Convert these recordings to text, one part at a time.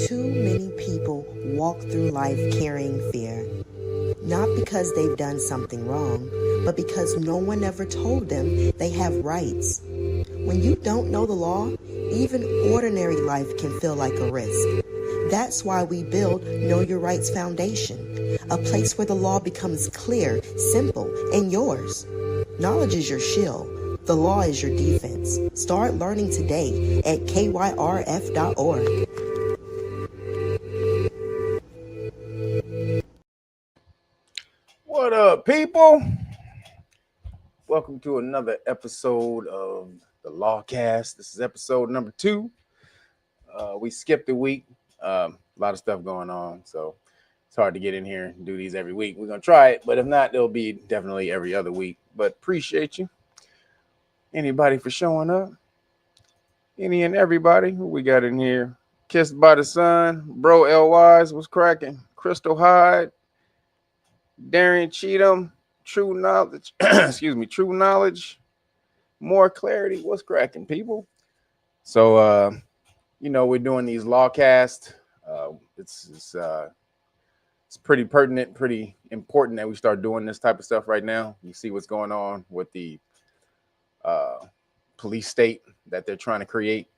Too many people walk through life carrying fear, not because they've done something wrong, but because no one ever told them they have rights. When you don't know the law, even ordinary life can feel like a risk. That's why we build Know Your Rights Foundation, a place where the law becomes clear, simple, and yours. Knowledge is your shield. The law is your defense. Start learning today at KYRF.org. What up, people? Welcome to another episode of the Lawcast. This is episode number 2. We skipped a week. A lot of stuff going on, so it's hard to get in here and do these every week. We're going to try it, but if not, it'll be definitely every other week. But appreciate you. Anybody for showing up? Any and everybody who we got in here. Kissed by the Sun, Bro L-Wise, what's cracking? Crystal Hyde, Darian Cheatham, True Knowledge, True Knowledge, More Clarity, what's cracking, people? So, we're doing these Lawcast. It's pretty pertinent, pretty important that we start doing this type of stuff right now. You see what's going on with the police state that they're trying to create.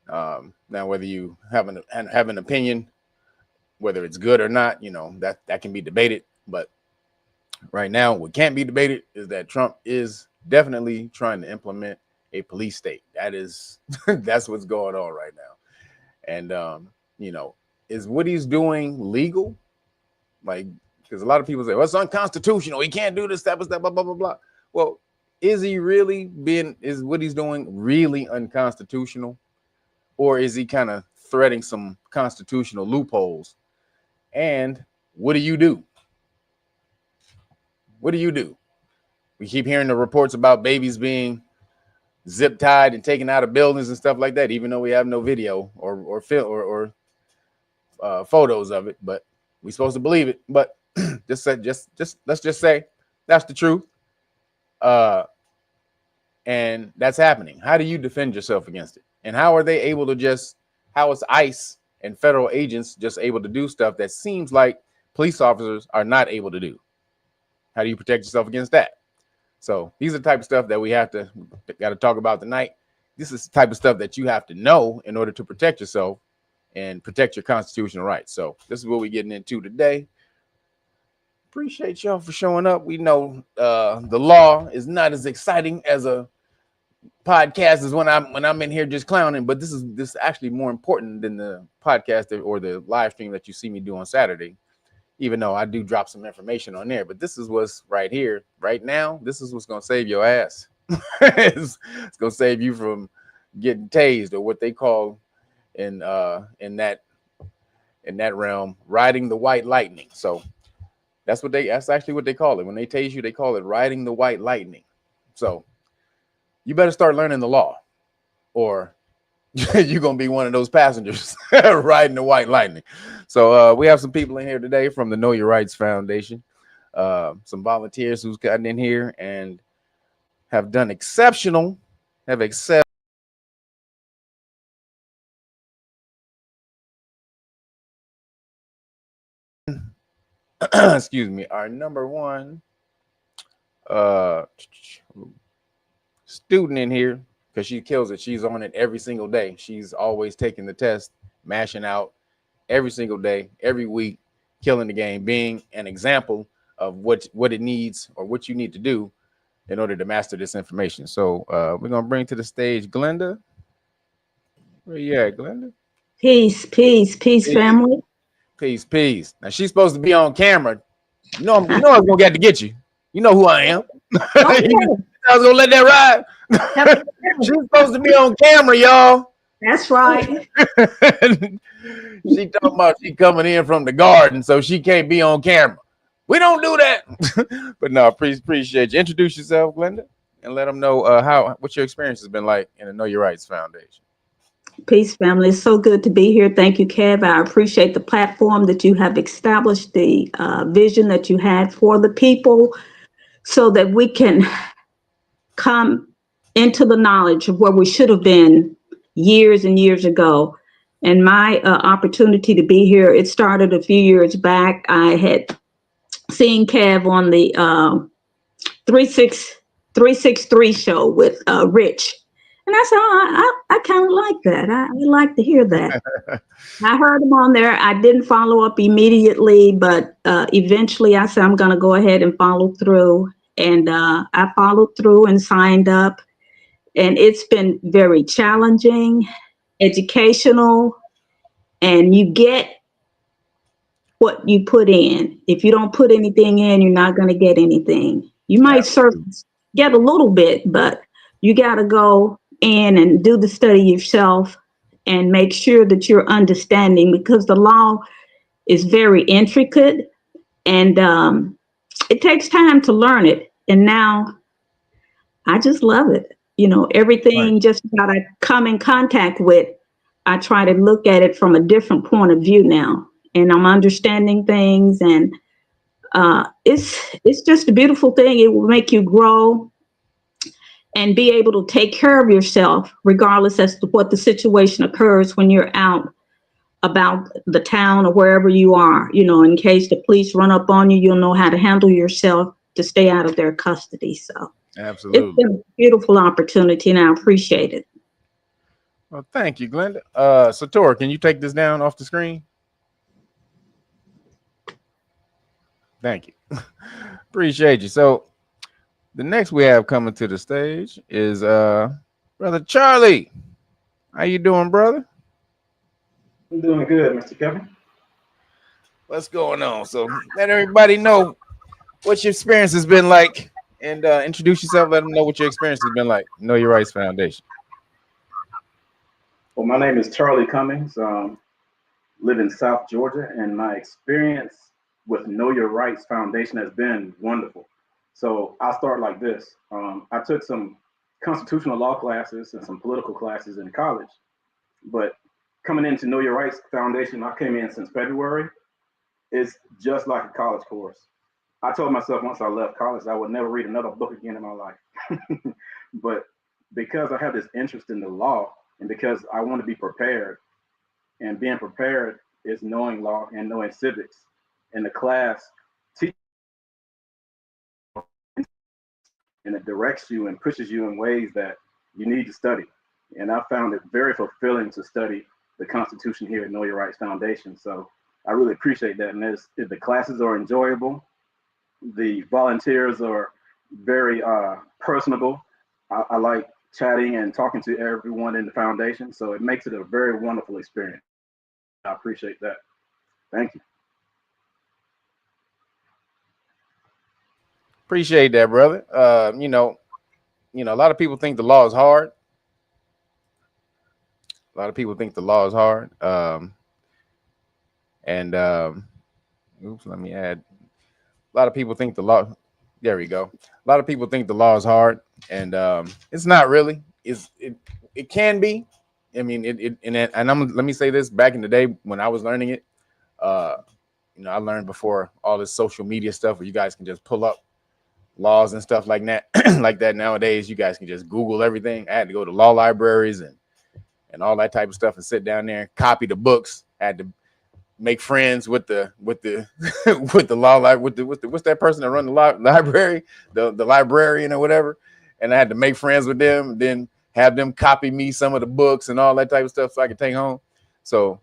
Now, whether you have an opinion, whether it's good or not, that can be debated. But right now, what can't be debated is that Trump is definitely trying to implement a police state. That's what's going on right now. And, is what he's doing legal? Like, because a lot of people say, well, it's unconstitutional. He can't do this type of stuff, blah, blah, blah, blah. Well, is what he's doing really unconstitutional? Or is he kind of threading some constitutional loopholes? And what do you do? What do you do? We keep hearing the reports about babies being zip tied and taken out of buildings and stuff like that, even though we have no video or film or photos of it, but we're supposed to believe it. But just let's just say that's the truth. And that's happening. How do you defend yourself against it? And how are they able to how is ICE and federal agents just able to do stuff that seems like police officers are not able to do? How do you protect yourself against that? So these are the type of stuff that we got to talk about tonight. This is the type of stuff that you have to know in order to protect yourself and protect your constitutional rights. So this is what we're getting into today. Appreciate y'all for showing up. We know the law is not as exciting as a podcast as when I'm in here just clowning, but this is actually more important than the podcast or the live stream that you see me do on Saturday. Even though I do drop some information on there, but this is what's right here, right now. This is what's going to save your ass. It's going to save you from getting tased, or what they call in that realm, riding the white lightning. So that's actually what they call it. When they tase you, they call it riding the white lightning. So you better start learning the law, or you're going to be one of those passengers riding the white lightning. So we have some people in here today from the Know Your Rights Foundation, some volunteers who's gotten in here and have done excelled. Excuse me, our number one student in here, because she kills it. She's on it every single day. She's always taking the test, mashing out every single day, every week, killing the game, being an example of what it needs or what you need to do in order to master this information. So we're going to bring to the stage Glenda. Where you at, Glenda? Peace, family. Peace. Now, she's supposed to be on camera. You know I was going to get to get you. You know who I am. Okay. I was going to let that ride. She's supposed to be on camera, y'all. That's right. She talking about she coming in from the garden, so she can't be on camera. We don't do that. But no, appreciate you. Introduce yourself, Glenda, and let them know what your experience has been like in the Know Your Rights Foundation. Peace, family. It's so good to be here. Thank you, Kev. I appreciate the platform that you have established, the vision that you had for the people, so that we can come into the knowledge of where we should have been years and years ago And my opportunity to be here, it started a few years back. I had seen Kev on the 363 show with Rich. And I said, oh, I kind of like that. I like to hear that. I heard him on there. I didn't follow up immediately, but eventually I said, I'm going to go ahead and follow through. And I followed through and signed up. And it's been very challenging, educational, and you get what you put in. If you don't put anything in, you're not going to get anything. You might get a little bit, but you got to go in and do the study yourself and make sure that you're understanding, because the law is very intricate and it takes time to learn it. And now I just love it. You know, everything just that I come in contact with, I try to look at it from a different point of view now. And I'm understanding things, and it's just a beautiful thing. It will make you grow and be able to take care of yourself, regardless as to what the situation occurs when you're out about the town or wherever you are. You know, in case the police run up on you, you'll know how to handle yourself to stay out of their custody. So absolutely, it's been a beautiful opportunity, and I appreciate it. Well, thank you, Glenda. Sator, can you take this down off the screen? Thank you. Appreciate you. So the next we have coming to the stage is Brother Charlie. How you doing, brother? I'm doing good, Mr. Kevin. What's going on? So let everybody know what your experience has been like, and introduce yourself. Let them know what your experience has been like. Know Your Rights Foundation. Well, my name is Charlie Cummings. Live in South Georgia, and my experience with Know Your Rights Foundation has been wonderful. So I'll start like this. I took some constitutional law classes and some political classes in college, but coming into Know Your Rights Foundation, I came in since February. It's just like a college course. I told myself once I left college, I would never read another book again in my life. But because I have this interest in the law, and because I want to be prepared, and being prepared is knowing law and knowing civics, and the class teaches and it directs you and pushes you in ways that you need to study. And I found it very fulfilling to study the Constitution here at Know Your Rights Foundation. So I really appreciate that. And the classes are enjoyable. The volunteers are very personable. I like chatting and talking to everyone in the foundation. So it makes it a very wonderful experience. I appreciate that. Thank you. Appreciate that, brother. You know, a lot of people think the law is hard. A lot of people think the law is hard. Oops, let me add. A lot of people think the law. There we go. A lot of people think the law is hard, and it's not really. It can be. I mean, let me say this. Back in the day when I was learning it, you know, I learned before all this social media stuff where you guys can just pull up laws and stuff like that. Like that nowadays, you guys can just Google everything. I had to go to law libraries and all that type of stuff and sit down there and copy the books. I had to make friends with the with the law library with the what's that person that run the library, the librarian or whatever. And I had to make friends with them, then have them copy me some of the books and all that type of stuff so I could take home. So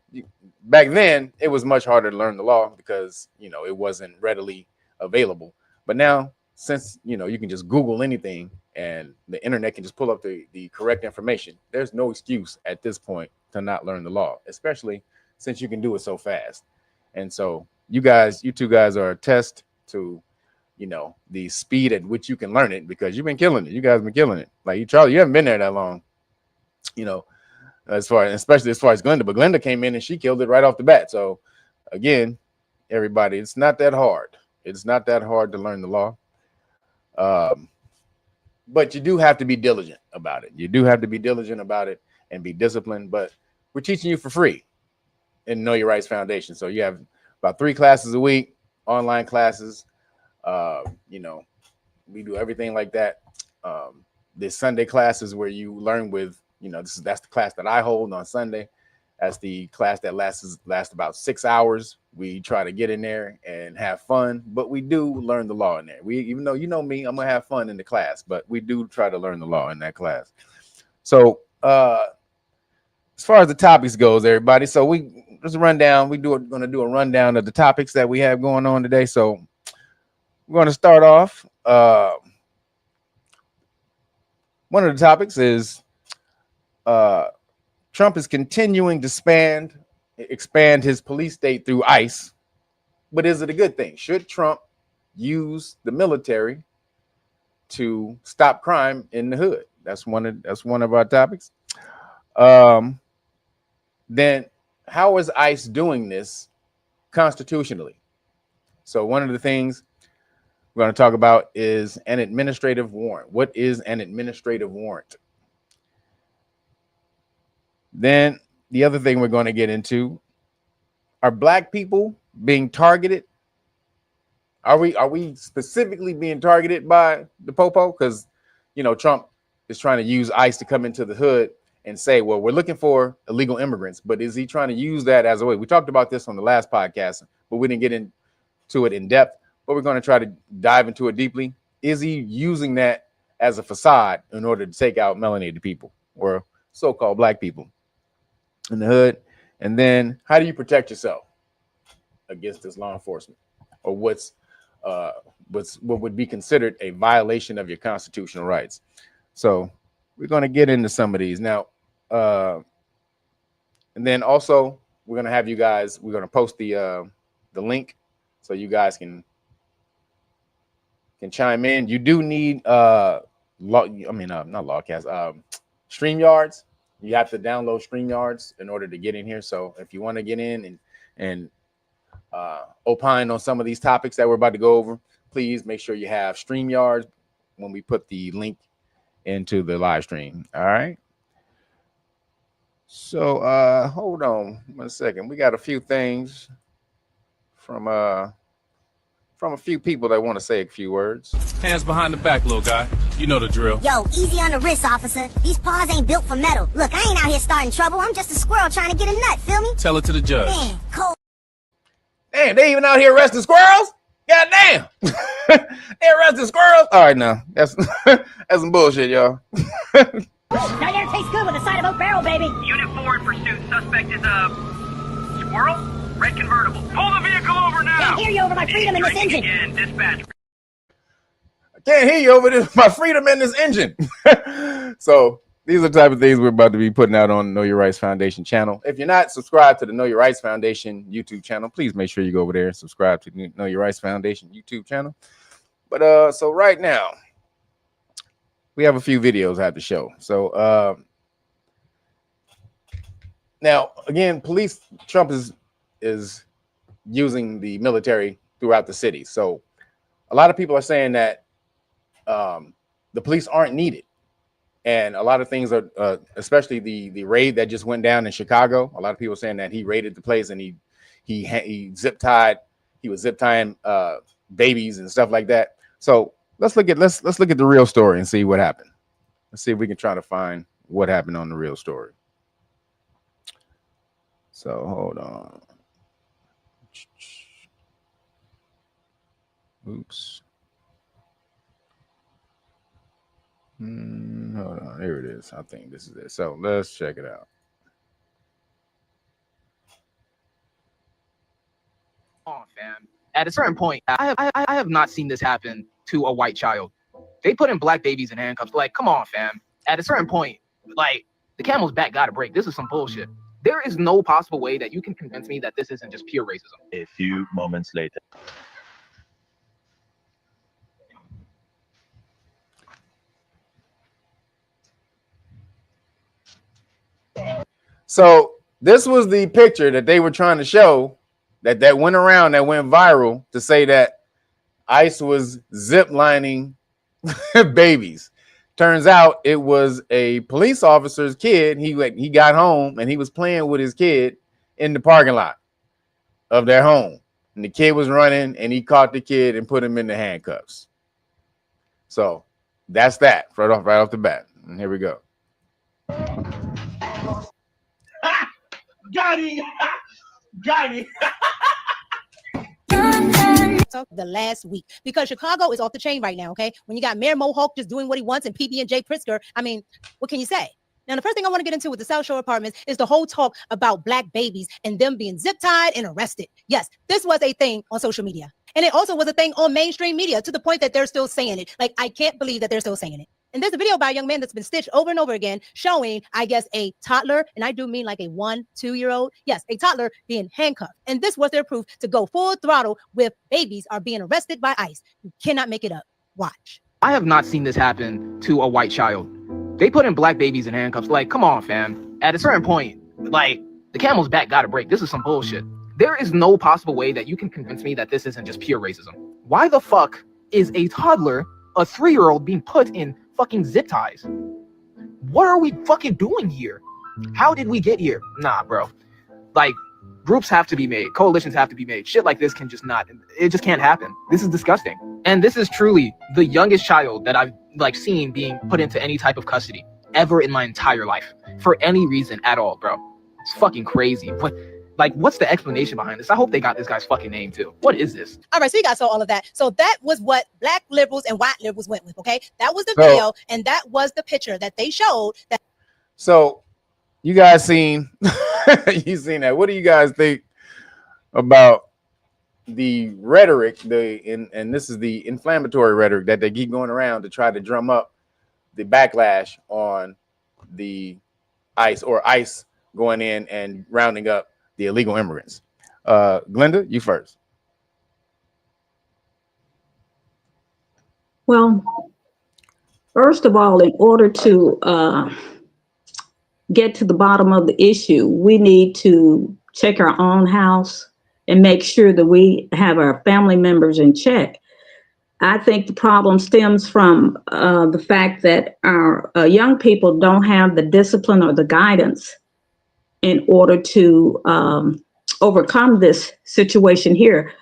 back then it was much harder to learn the law because, you know, it wasn't readily available. But now, since, you know, you can just Google anything and the internet can just pull up the correct information, there's no excuse at this point to not learn the law, especially since you can do it so fast. And so you two guys are a test to, you know, the speed at which you can learn it, because you've been killing it. You guys have been killing it. Like Charlie, you haven't been there that long, you know, especially as far as Glenda. But Glenda came in and she killed it right off the bat. So again, everybody, it's not that hard. It's not that hard to learn the law. But you do have to be diligent about it. You do have to be diligent about it and be disciplined. But we're teaching you for free in Know Your Rights Foundation. So you have about 3 classes a week, online classes. You know, we do everything like that. There's Sunday classes where you learn with, you know, that's the class that I hold on Sunday. That's the class that lasts about 6 hours. We try to get in there and have fun, but we do learn the law in there. Even though you know me, I'm gonna have fun in the class, but we do try to learn the law in that class. So as far as the topics goes, everybody, so we just run down. Gonna do a rundown of the topics that we have going on today. So we're gonna start off. One of the topics is Trump is continuing to expand his police state through ICE, but is it a good thing? Should Trump use the military to stop crime in the hood? That's one of our topics. Then how is ICE doing this constitutionally? So one of the things we're going to talk about is an administrative warrant. What is an administrative warrant? Then the other thing we're going to get into, are Black people being targeted? Are we specifically being targeted by the popo? Because, you know, Trump is trying to use ICE to come into the hood and say, well, we're looking for illegal immigrants, but is he trying to use that as a way? We talked about this on the last podcast, but we didn't get into it in depth, but we're going to try to dive into it deeply. Is he using that as a facade in order to take out melanated people or so-called Black people in the hood? And then how do you protect yourself against this law enforcement, or what would be considered a violation of your constitutional rights? So we're going to get into some of these now. And then also we're going to have you guys, we're going to post the link so you guys can chime in. You do need not Lawcast, StreamYards. You have to download StreamYards in order to get in here. So if you want to get in and opine on some of these topics that we're about to go over, please make sure you have StreamYards when we put the link into the live stream. All right. So hold on 1 second. We got a few things from a few people that want to say a few words. Hands behind the back, little guy. You know the drill. Yo, easy on the wrist, officer. These paws ain't built for metal. Look, I ain't out here starting trouble. I'm just a squirrel trying to get a nut, feel me? Tell it to the judge. Man, cold. Damn, they even out here arresting squirrels? God damn. They arresting squirrels? All right, now. That's some bullshit, y'all. That there tastes good with a side of oak barrel, baby. Unit 4 in pursuit. Suspect is a squirrel? Red convertible. Pull the vehicle over now. Can't hear you over my freedom in this Striking engine. again. Dispatch. I can't hear you over this, my freedom in this engine. So these are the type of things we're about to be putting out on Know Your Rights Foundation channel. If you're not subscribed to the Know Your Rights Foundation YouTube channel, please make sure you go over there and subscribe to the Know Your Rights Foundation YouTube channel. But so right now, we have a few videos I have to show. So now again, Trump is using the military throughout the city. So a lot of people are saying that the police aren't needed. And a lot of things are, especially the raid that just went down in Chicago. A lot of people saying that he raided the place and he zip tied. He was zip tying babies and stuff like that. So let's look at the real story and see what happened. Let's see if we can try to find what happened on the real story. So hold on. Oops. Hold on. Here it is. I think this is it. So let's check it out. On, fam. At a certain point, I have not seen this happen to a white child. They put in Black babies in handcuffs. Like, come on, fam. At a certain point, like, the camel's back got to break. This is some bullshit. There is no possible way that you can convince me that this isn't just pure racism. A few moments later. So this was the picture that they were trying to show that went around, that went viral, to say that ICE was zip lining babies. Turns out it was a police officer's kid. He got home and he was playing with his kid in the parking lot of their home. And the kid was running and he caught the kid and put him in the handcuffs. So that's that right off the bat. And here we go. Got him. Got him. The last week, because Chicago is off the chain right now. Okay, when you got Mayor Mohawk just doing what he wants and PB&J Pritzker, I mean, what can you say? Now, the first thing I want to get into with the South Shore Apartments is the whole talk about black babies and them being zip tied and arrested. Yes, this was a thing on social media, and it also was a thing on mainstream media, to the point that they're still saying it. Like, I can't believe that they're still saying it. And there's a video by a young man that's been stitched over and over again, showing, I guess, a toddler, and I do mean like a 1-2-year-old. Yes, a toddler being handcuffed. And this was their proof to go full throttle with babies are being arrested by ICE. You cannot make it up. Watch. I have not seen this happen to a white child. They put in black babies in handcuffs. Like, come on, fam. At a certain point, like, the camel's back gotta break. This is some bullshit. There is no possible way that you can convince me that this isn't just pure racism. Why the fuck is a toddler, a 3-year-old, being put in fucking zip ties? What are we fucking doing here? How did we get here? Nah, bro. Like, groups have to be made. Coalitions have to be made. Shit like this can just not, it just can't happen. This is disgusting. And this is truly the youngest child that I've seen being put into any type of custody ever in my entire life for any reason at all, bro. It's fucking crazy. But like, what's the explanation behind this? I hope they got this guy's fucking name too. What is this? All right, so you guys saw all of that. So that was what black liberals and white liberals went with, okay? That was the video, and that was the picture that they showed. That. So you guys seen, you seen that. What do you guys think about the rhetoric, and this is the inflammatory rhetoric that they keep going around to try to drum up the backlash on the ICE, or ICE going in and rounding up the illegal immigrants? Glenda, you first. Well, first of all, in order to get to the bottom of the issue, we need to check our own house and make sure that we have our family members in check. I think the problem stems from the fact that our young people don't have the discipline or the guidance in order to overcome this situation here.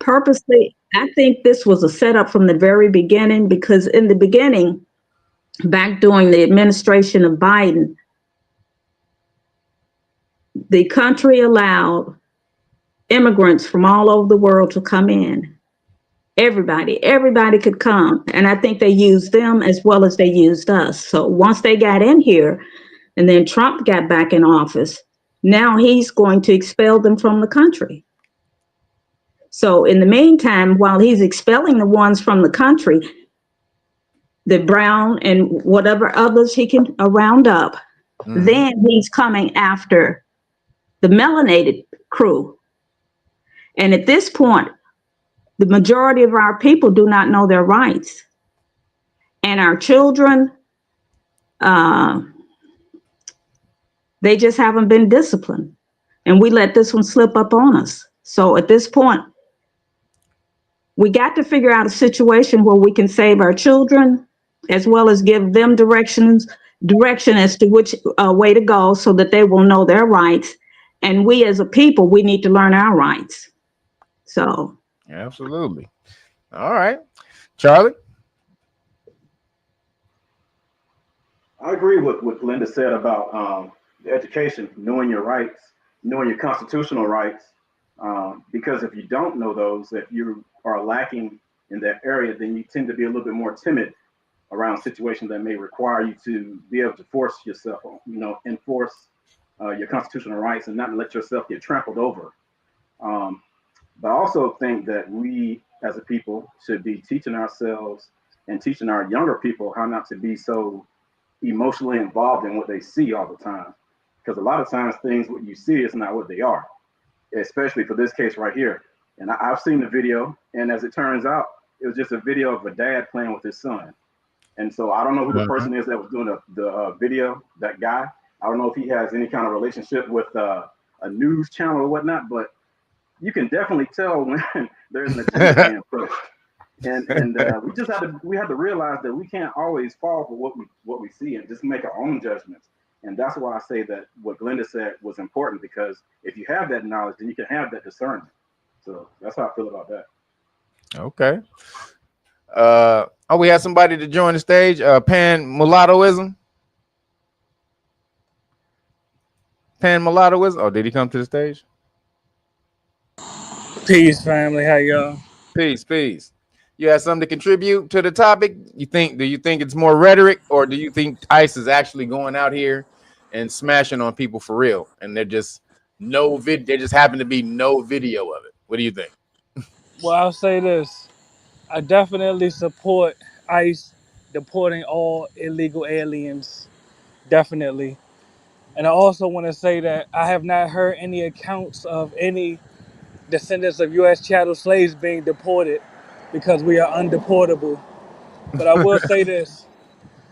Purposely, I think this was a setup from the very beginning, because in the beginning, back during the administration of Biden, the country allowed immigrants from all over the world to come in. Everybody could come. And I think they used them as well as they used us. So once they got in here, and then Trump got back in office, now he's going to expel them from the country. So in the meantime, while he's expelling the ones from the country, the brown and whatever others he can round up, then he's coming after the melanated crew. And at this point, the majority of our people do not know their rights. And our children, they just haven't been disciplined. And we let this one slip up on us. So at this point, we got to figure out a situation where we can save our children, as well as give them direction as to which way to go, so that they will know their rights. And we as a people, we need to learn our rights. So. Absolutely. All right. Charlie? I agree with what Linda said about the education, knowing your rights, knowing your constitutional rights, because if you don't know those, if you are lacking in that area, then you tend to be a little bit more timid around situations that may require you to be able to force yourself, enforce your constitutional rights and not let yourself get trampled over. But I also think that we as a people should be teaching ourselves and teaching our younger people how not to be so emotionally involved in what they see all the time. Because a lot of times things, what you see is not what they are, especially for this case right here. And I've seen the video, and as it turns out, it was just a video of a dad playing with his son. And so I don't know who the person is that was doing the video, that guy. I don't know if he has any kind of relationship with a news channel or whatnot, but you can definitely tell when there's an agenda being pushed. And we have to realize that we can't always fall for what we see and just make our own judgments. And that's why I say that what Glenda said was important, because if you have that knowledge, then you can have that discernment. So that's how I feel about that. Okay. We have somebody to join the stage. Pan Mulattoism. Pan Mulatto is? Oh, did he come to the stage? Peace, family. How y'all? Peace, peace. You have something to contribute to the topic? Do you think it's more rhetoric, or do you think ICE is actually going out here and smashing on people for real? And they're just there just happen to be no video of it. What do you think? Well, I'll say this. I definitely support ICE deporting all illegal aliens. Definitely. And I also want to say that I have not heard any accounts of any descendants of U.S. chattel slaves being deported because we are undeportable. But I will say this.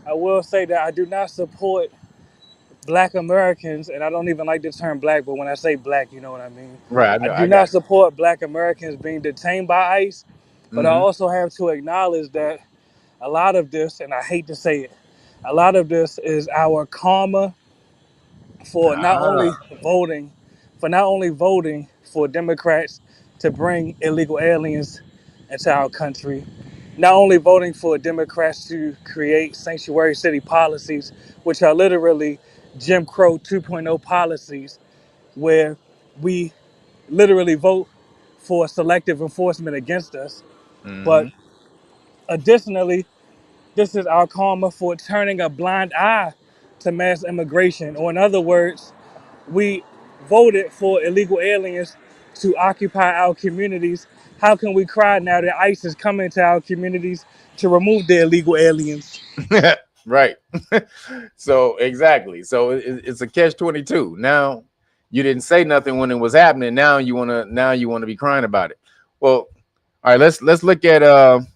I will say that I do not support Black Americans, and I don't even like the term black, but when I say black, you know what I mean. Right, I I do got not support Black Americans being detained by ICE, but I also have to acknowledge that a lot of this, and I hate to say it, a lot of this is our karma for not only voting for Democrats to bring illegal aliens into our country, not only voting for Democrats to create sanctuary city policies, which are literally Jim Crow 2.0 policies, where we literally vote for selective enforcement against us. But additionally, this is our karma for turning a blind eye to mass immigration. Or in other words, we voted for illegal aliens to occupy our communities. How can we cry now that ICE is coming to our communities to remove the illegal aliens? Right. So exactly. So it's a catch-22. Now you didn't say nothing when it was happening. Now you wanna be crying about it. Well, all right. Let's look at a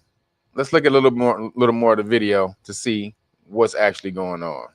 little more of the video to see what's actually going on.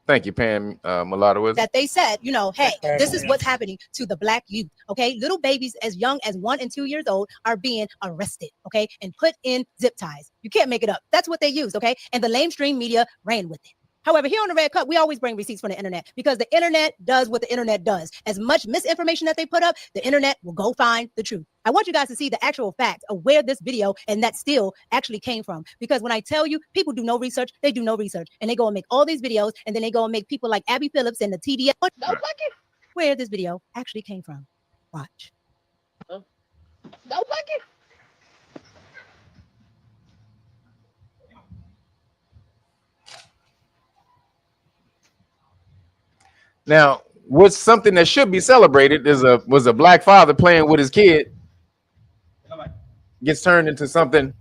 Thank you, Pam Mulatto. That they said, you know, hey, this is what's happening to the Black youth. Okay, little babies as young as 1 and 2 years old are being arrested. Okay, and put in zip ties. You can't make it up. That's what they used. Okay, and the lamestream media ran with it. However, here on the Red Cup, we always bring receipts from the internet because the internet does what the internet does. As much misinformation that they put up, the internet will go find the truth. I want you guys to see the actual facts of where this video and that still actually came from. Because when I tell you, people do no research, they do no research. And they go and make all these videos, and then they go and make people like Abby Phillips and the TDF. Where this video actually came from. Watch. Now, what's something that should be celebrated was a Black father playing with his kid gets turned into something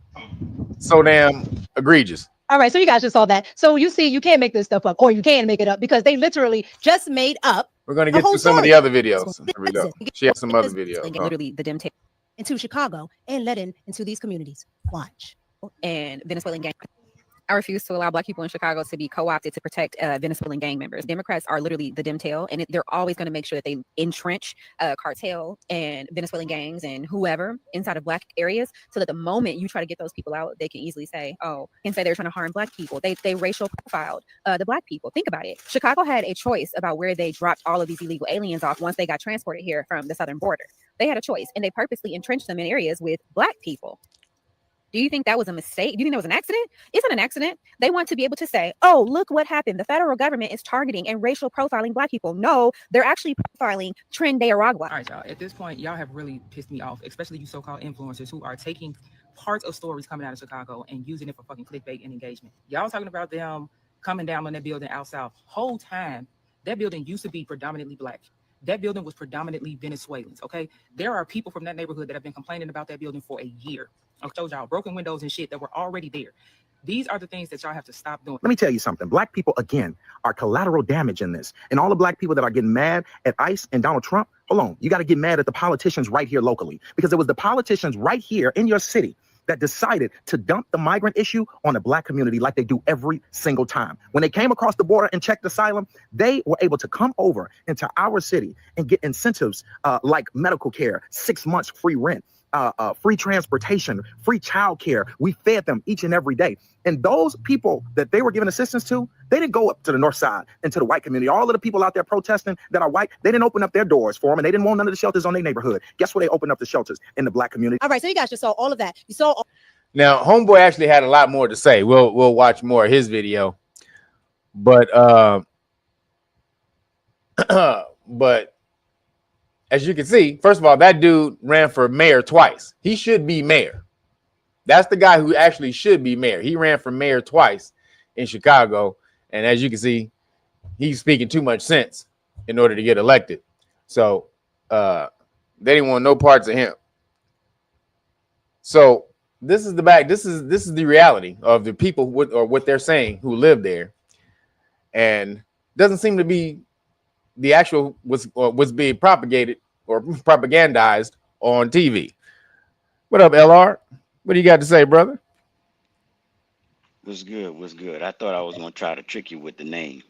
so damn egregious. All right, so you guys just saw that. So you see, you can't make this stuff up, or you can make it up because they literally just made up. We're gonna get to some of the other videos. Here we go. She has some other videos. Literally the dim tape into Chicago and let into these communities. Watch. And Venezuelan gang. I refuse to allow Black people in Chicago to be co-opted to protect Venezuelan gang members. Democrats are literally the dim tail, and they're always going to make sure that they entrench cartel and Venezuelan gangs and whoever inside of Black areas, so that the moment you try to get those people out, they can easily say, they're trying to harm Black people. They racial profiled the Black people. Think about it. Chicago had a choice about where they dropped all of these illegal aliens off once they got transported here from the southern border. They had a choice, and they purposely entrenched them in areas with Black people. Do you think that was a mistake? Do you think that was an accident? It's not an accident. They want to be able to say, oh, look what happened. The federal government is targeting and racial profiling Black people. No, they're actually profiling Tren de Aragua. All right, y'all. At this point, y'all have really pissed me off, especially you so-called influencers who are taking parts of stories coming out of Chicago and using it for fucking clickbait and engagement. Y'all talking about them coming down on that building out south. Whole time, that building used to be predominantly Black. That building was predominantly Venezuelans, okay? There are people from that neighborhood that have been complaining about that building for a year. I told y'all, broken windows and shit that were already there. These are the things that y'all have to stop doing. Let me tell you something. Black people, again, are collateral damage in this. And all the Black people that are getting mad at ICE and Donald Trump, hold on, you got to get mad at the politicians right here locally. Because it was the politicians right here in your city that decided to dump the migrant issue on the Black community like they do every single time. When they came across the border and checked asylum, they were able to come over into our city and get incentives like medical care, 6 months free rent, free transportation, free childcare. We fed them each and every day. And those people that they were giving assistance to, they didn't go up to the north side and to the white community. All of the people out there protesting that are white, they didn't open up their doors for them, and they didn't want none of the shelters on their neighborhood. Guess where they opened up the shelters? In the Black community. All right, so you guys just saw all of that. You saw. Now, Homeboy actually had a lot more to say. We'll watch more of his video. But but as you can see, first of all, that dude ran for mayor twice. He should be mayor. That's the guy who actually should be mayor. He ran for mayor twice in Chicago, and as you can see, he's speaking too much sense in order to get elected. So they didn't want no parts of him. So this is the reality of the people or what they're saying who live there, and doesn't seem to be the actual was being propagated or propagandized on TV. What up, LR? What do you got to say, brother? What's good? What's good? I thought I was gonna try to trick you with the name.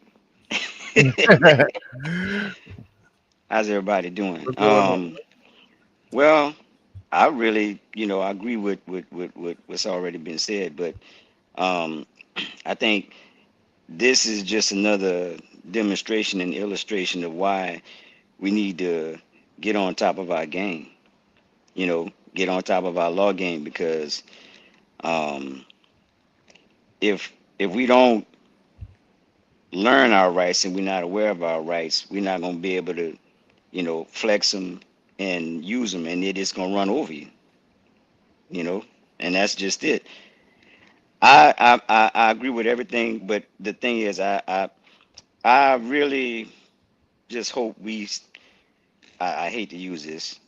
How's everybody doing? Well, I really, I agree with what's already been said, but I think this is just another demonstration and illustration of why we need to get on top of our game. Get on top of our law game, because if we don't learn our rights and we're not aware of our rights, we're not going to be able to, flex them and use them, and it is going to run over you, and that's just it. I agree with everything, but the thing is, I really just hope I hate to use this,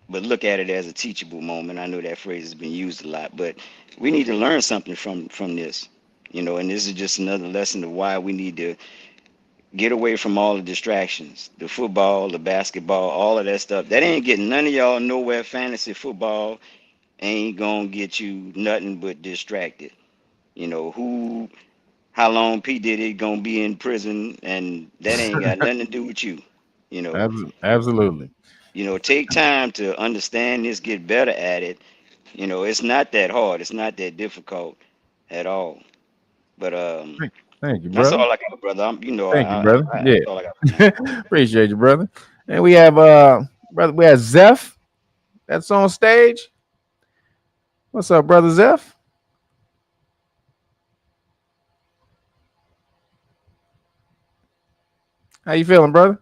but look at it as a teachable moment. I know that phrase has been used a lot, but we need to learn something from this, and this is just another lesson of why we need to get away from all the distractions, the football, the basketball, all of that stuff. That ain't getting none of y'all nowhere. Fantasy football ain't gonna get you nothing but distracted. How long P. Diddy gonna be in prison, and that ain't got nothing to do with you. Absolutely. Take time to understand this, get better at it. It's not that hard. It's not that difficult at all. But Thank you, that's brother. all I got, brother. Thank you, brother. That's all I got. Appreciate you, brother. And we have brother, we have Zeph that's on stage. What's up, brother Zeph? How you feeling, brother?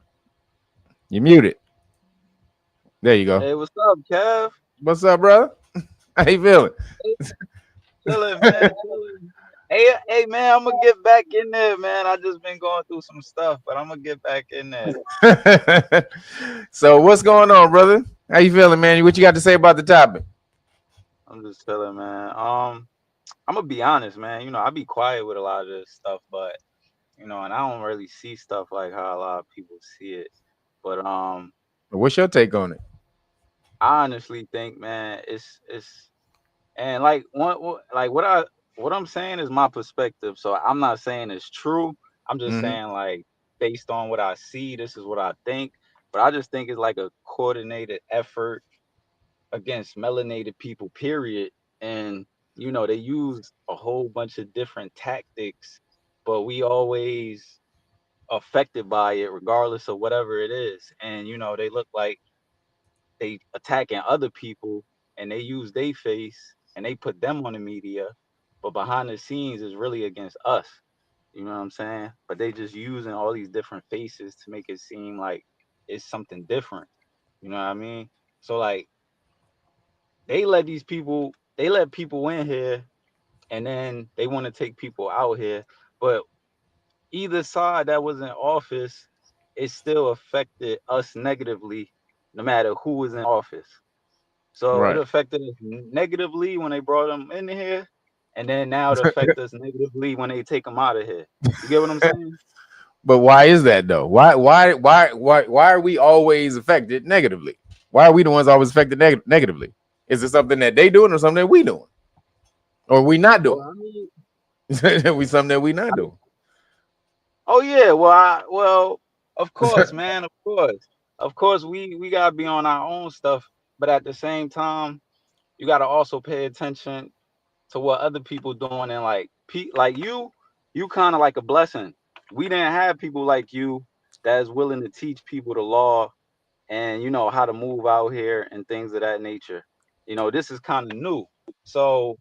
You muted. There you go. Hey, what's up, Kev? What's up, brother? How you feeling? Chilling, man. Chilling. Hey, man, I'm gonna get back in there, man. I just been going through some stuff, but I'm gonna get back in there. So what's going on, brother? How you feeling, man? What you got to say about the topic? I'm just chilling, man. I'm gonna be honest, man. I be quiet with a lot of this stuff, but and I don't really see stuff like how a lot of people see it. But What's your take on it? I honestly think, man, it's and like what I'm saying is my perspective. So I'm not saying it's true. I'm just saying, like, based on what I see, this is what I think. But I just think it's like a coordinated effort against melanated people, period. And they use a whole bunch of different tactics, but we always affected by it regardless of whatever it is. And they look like they attacking other people, and they use their face and they put them on the media, but behind the scenes is really against us. You know what I'm saying? But they just using all these different faces to make it seem like it's something different. You know what I mean? So like they let people in here, and then they want to take people out here. But either side that was in office, it still affected us negatively, no matter who was in office. So it Right. affected us negatively when they brought them in here, and then now it affects us negatively when they take them out of here. You get what I'm saying? But why is that though? Why are we always affected negatively? Why are we the ones always affected negatively? Is it something that they doing or something that we doing? Or we not doing? Well, I mean, we something that we not doing. Oh yeah, well, of course, man, of course, we gotta be on our own stuff, but at the same time, you gotta also pay attention to what other people doing, and like you kind of like a blessing. We didn't have people like you that is willing to teach people the law and how to move out here and things of that nature. This is kind of new, so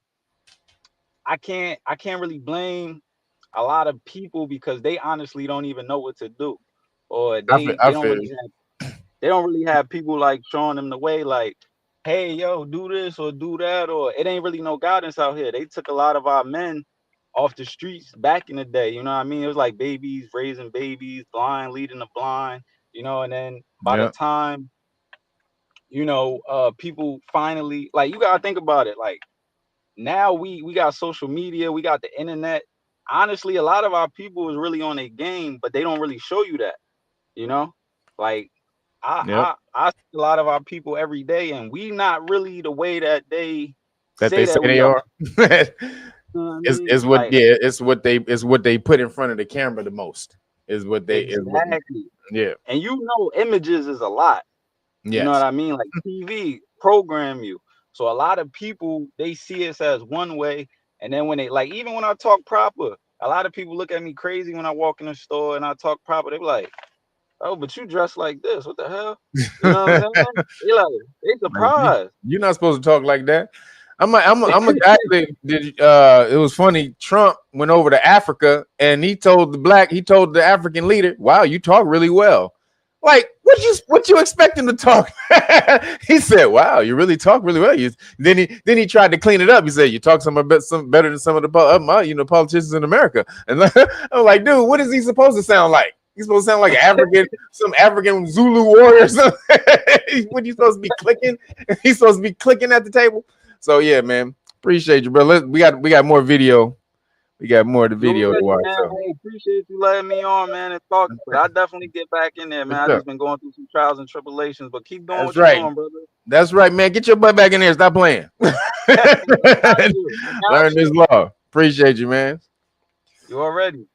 I can't really blame a lot of people because they honestly don't even know what to do, or I they feel don't really have people like showing them the way, like, hey, yo, do this or do that, or it ain't really no guidance out here. They took a lot of our men off the streets back in the day. You know what I mean? It was like babies raising babies, blind leading the blind. You know, and then by the time, you know, people finally, like, you gotta think about it, like, now we got social media, we got the internet. Honestly, a lot of our people is really on a game, but they don't really show you that. You know, like I see a lot of our people every day, and we not really the way that they say say we they are. are. You know what I It's mean? what Like, it's what they put in front of the camera the most. Is what they exactly. yeah. And you know, images is a lot. You know what Yes. I mean? Like TV program you. So a lot of people, they see us as one way, and then when they, like, even when I talk proper, a lot of people look at me crazy when I walk in the store and I talk proper. They be like, "Oh, but you dress like this. What the hell?" You know what I'm saying? They like, they surprised. You're not supposed to talk like that. Actually did. It was funny. Trump went over to Africa and he told the African leader, "Wow, you talk really well." Like, what you expect him to talk? He said, "Wow, you really talk really well." Then he tried to clean it up. He said, "You talk some better than some of the politicians in America." And I'm like, dude, what is he supposed to sound like? He's supposed to sound like some African Zulu warrior or something. What you supposed to be clicking? He's supposed to be clicking at the table. So yeah, man, appreciate you, bro. We got more video. We got more of the video to watch. Man, So. I appreciate you letting me on, man, and talk. But I definitely get back in there, man. I just been going through some trials and tribulations, but keep doing what you're doing, brother. That's right, man. Get your butt back in there. Stop playing. Learn this law. Appreciate you, man. You already.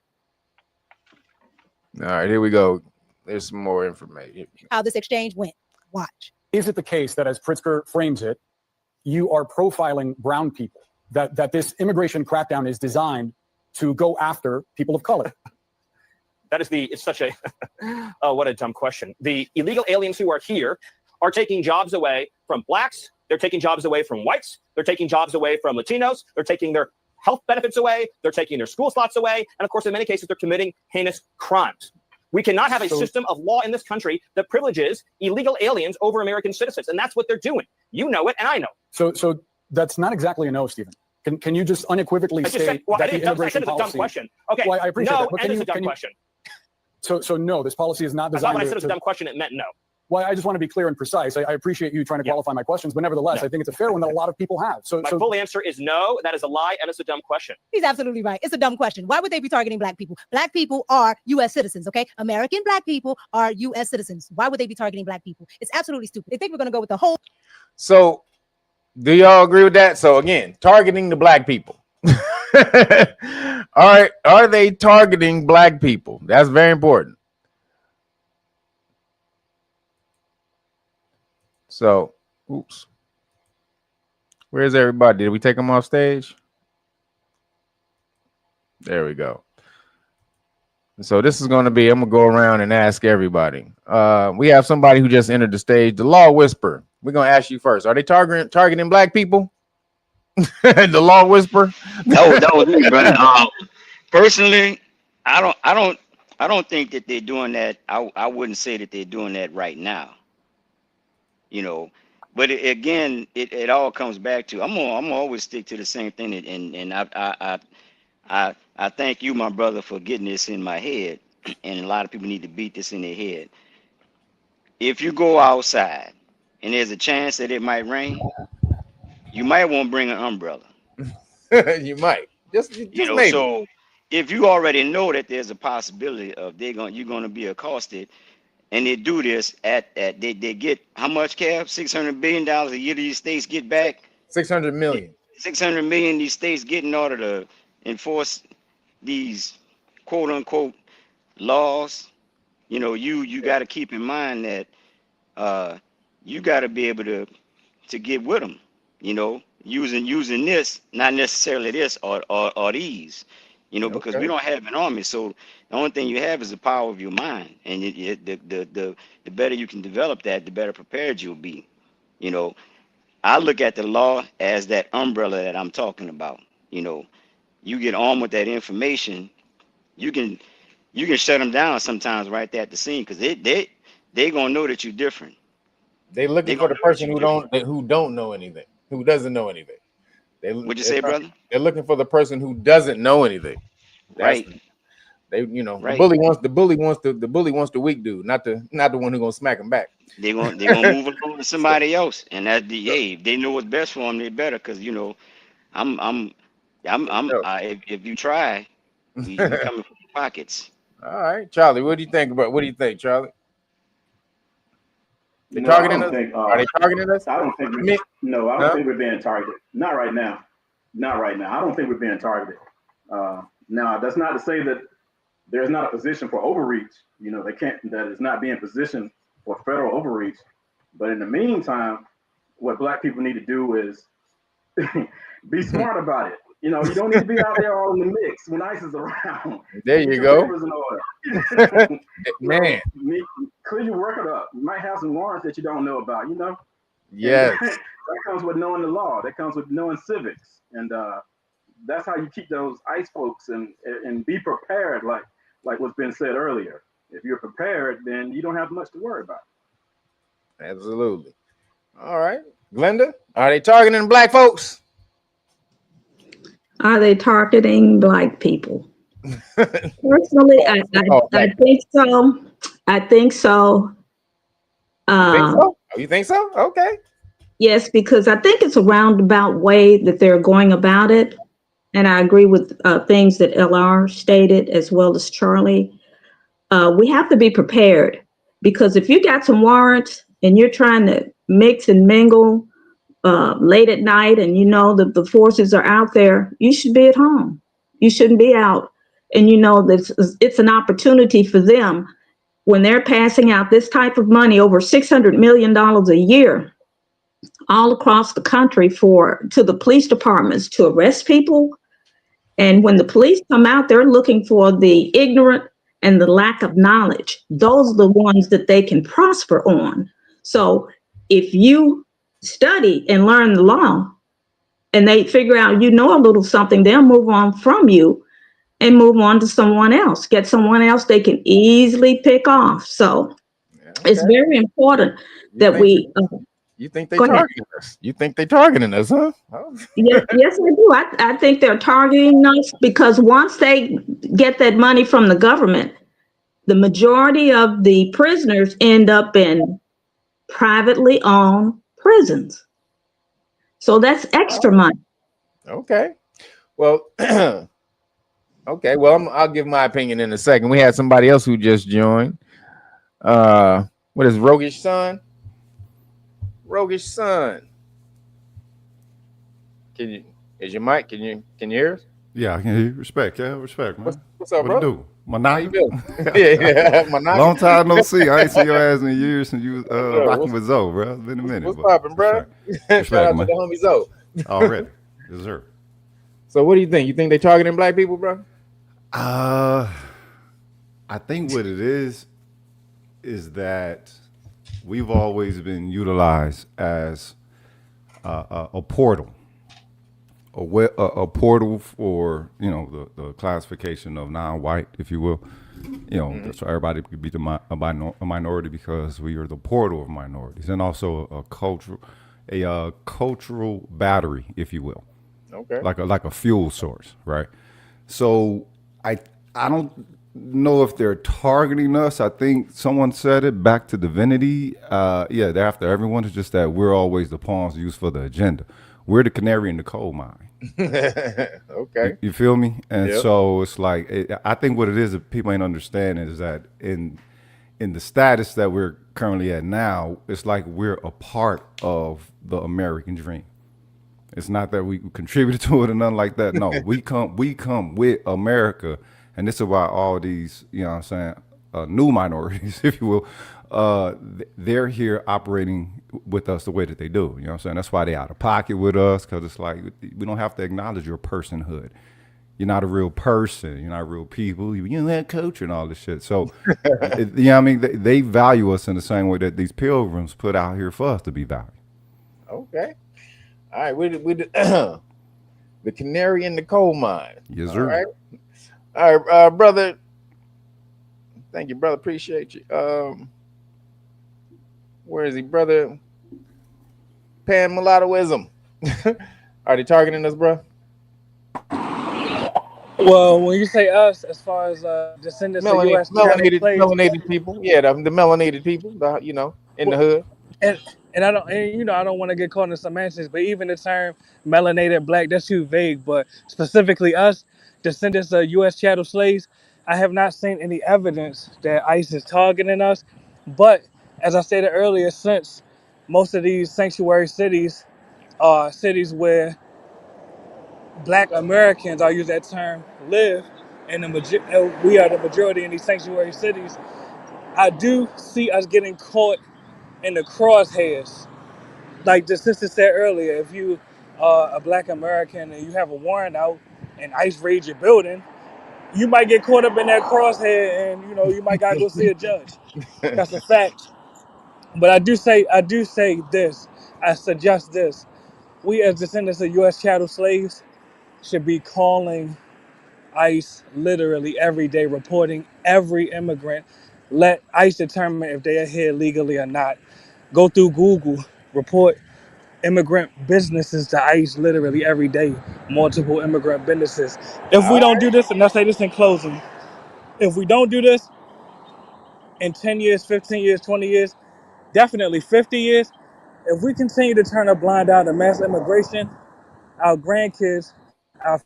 All right, here we go. There's some more information. How this exchange went. Watch. Is it the case that, as Pritzker frames it, you are profiling brown people? That this immigration crackdown is designed to go after people of color? It's such a, what a dumb question. The illegal aliens who are here are taking jobs away from blacks. They're taking jobs away from whites. They're taking jobs away from Latinos. They're taking their health benefits away. They're taking their school slots away. And of course, in many cases, they're committing heinous crimes. We cannot have a system of law in this country that privileges illegal aliens over American citizens. And that's what they're doing. You know it, and I know. So that's not exactly a no, Stephen. Can you just unequivocally state that the immigration policy? It's a dumb question. Okay. Well, I appreciate no, that. But and it's a dumb question. So no, this policy is not I thought designed when I said it's a dumb question, it meant no. Well, I just want to be clear and precise. I appreciate you trying to qualify my questions, but nevertheless, I think it's a fair one that a lot of people have. My full answer is no. That is a lie, and it's a dumb question. He's absolutely right. It's a dumb question. Why would they be targeting black people? Black people are U.S. citizens, okay? American black people are U.S. citizens. Why would they be targeting black people? It's absolutely stupid. They think we're going to go with the whole. So, do y'all agree with that? So again, targeting the black people. Are they targeting black people? That's very important. So, oops. Where's everybody? Did we take them off stage? There we go. So this is going to be, I'm going to go around and ask everybody. We have somebody who just entered the stage, the Law Whisperer. We're going to ask you first. Are they targeting black people? The Law Whisperer? That was me, brother. Personally, I don't think that they're doing that. I wouldn't say that they're doing that right now. You know, but it all comes back to I'm gonna always stick to the same thing, and I thank you, my brother, for getting this in my head, and a lot of people need to beat this in their head. If you go outside and there's a chance that it might rain, you might want to bring an umbrella. You might just maybe. So if you already know that there's a possibility of you're gonna be accosted. And they do this they get how much, Kev? $600 billion a year these states get back? 600 million. 600 million these states get in order to enforce these quote unquote laws. You know, you got to keep in mind that you got to be able to get with them. You know, using this, not necessarily this or these. You know, because we don't have an army, so the only thing you have is the power of your mind, and the better you can develop that, the better prepared you'll be. You know, I look at the law as that umbrella that I'm talking about. You know, you get armed with that information, you can shut them down sometimes right there at the scene, because they gonna know that you're different. They looking for the person who don't know anything, who doesn't know anything. What'd you say, brother? They're looking for the person who doesn't know anything. Right. The bully wants the weak dude, not the one who's gonna smack him back. They're gonna move it over to somebody else, and that if they know what's best for them, they better. Because if you try, we coming from your pockets. All right, Charlie, what do you think, Charlie? They're No, targeting I us? don't think, Are they targeting us? I don't think I don't think we're being targeted. Not right now. Not right now. I don't think we're being targeted. Now, that's not to say that there's not a position for overreach. That is not being positioned for federal overreach. But in the meantime, what Black people need to do is be smart about it. You don't need to be out there all in the mix when ICE is around. There you go. Man. Clear your record up. You might have some warrants that you don't know about, Yes. That comes with knowing the law. That comes with knowing civics. And that's how you keep those ICE folks and be prepared, like what's been said earlier. If you're prepared, then you don't have much to worry about. Absolutely. All right. Glenda, are they targeting Black folks? Are they targeting Black people? Personally, I think so. I think so. You think so? Okay. Yes, because I think it's a roundabout way that they're going about it. And I agree with things that LR stated as well as Charlie. We have to be prepared, because if you got some warrants and you're trying to mix and mingle late at night, and that the forces are out there, you should be at home. You shouldn't be out. And that it's an opportunity for them when they're passing out this type of money, over $600 million a year, all across the country to the police departments to arrest people. And when the police come out, they're looking for the ignorant and the lack of knowledge. Those are the ones that they can prosper on. So if you study and learn the law and they figure out a little something, they'll move on from you and move on to someone else, get someone else they can easily pick off. So it's very important that we... You think they're targeting us? You think they're targeting us, huh? Oh. Yes, I do. I think they're targeting us because once they get that money from the government, the majority of the prisoners end up in privately owned prisons. So that's extra money. Okay. Well, okay. Well, I'll give my opinion in a second. We had somebody else who just joined. What is Roguish Son? Roguish Son. Is your mic? Can you hear us? Yeah, I can hear you. Respect, man. What's up, bro? What you do? My Naga? Yeah, my Naga. Long time no see. I ain't seen your ass in years since you was rocking with Zoe, bro. It's been a minute. What's poppin', bro? Shout out to the homie Zoe. Already. Yes, sir. So what do you think? You think they targeting Black people, bro? I think what it is that we've always been utilized as a portal, a portal for the classification of non-white, if you will. So everybody could be a minority because we are the portal of minorities, and also a cultural battery, if you will. Okay. Like a fuel source, right? So I don't know if they're targeting us. I think someone said it back to divinity. They're after everyone. It's just that we're always the pawns used for the agenda. We're the canary in the coal mine. Okay. You feel me? And so it's like, I think what it is that people ain't understanding is that in the status that we're currently at now, it's like we're a part of the American dream. It's not that we contributed to it or nothing like that. No, we come with America. And this is why all these, new minorities, if you will, they're here operating with us the way that they do. You know what I'm saying? That's why they out of pocket with us, because it's like we don't have to acknowledge your personhood. You're not a real person. You're not real people. You don't have culture and all this shit. So, they value us in the same way that these pilgrims put out here for us to be valued. Okay. All right. We the canary in the coal mine. Yes, sir. All right. All right, brother. Thank you, brother. Appreciate you. Where is he, brother? Pan mulattoism. Are they targeting us, bro? Well, when you say us, as far as descendants of Melanated, U.S. chattel melanated, slaves, melanated people. Yeah, the melanated people. In the well, hood. and and I don't, and, you know, I don't want to get caught in semantics, but even the term melanated black, that's too vague. But specifically us, descendants of U.S. chattel slaves, I have not seen any evidence that ICE is targeting us. But as I stated earlier, since most of these sanctuary cities are cities where Black Americans, I'll use that term, live, and we are the majority in these sanctuary cities, I do see us getting caught in the crosshairs. Like the sister said earlier, if you are a Black American and you have a warrant out and ICE raid your building, you might get caught up in that crosshair, and you might gotta go see a judge. That's a fact. But I do say this. I suggest this. We as descendants of U.S. chattel slaves should be calling ICE literally every day, reporting every immigrant. Let ICE determine if they are here legally or not. Go through Google, report immigrant businesses to ICE literally every day, multiple immigrant businesses. If we All don't right. do this, and I'll say this in closing, if we don't do this in 10 years, 15 years, 20 years, definitely 50 years, if we continue to turn a blind eye to mass immigration, our grandkids, our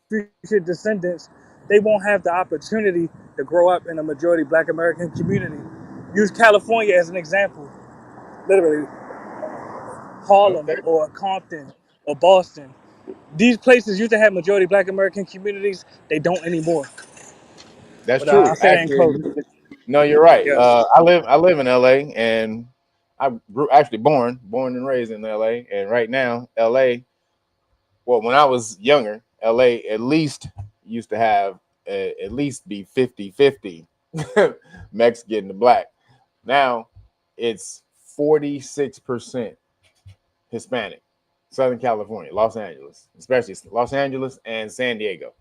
future descendants, they won't have the opportunity to grow up in a majority Black American community. Use California as an example. Literally, Harlem Okay. or Compton or Boston. These places used to have majority Black American communities. They don't anymore. That's But true. I'll say that in Actually, closing. no, you're right. Yes. I live in LA, and I grew actually born and raised in LA. And right now, LA. Well, when I was younger, LA at least used to have at least be 50-50 Mexican to black. Now it's 46% Hispanic. Southern California, Los Angeles, especially Los Angeles and San Diego.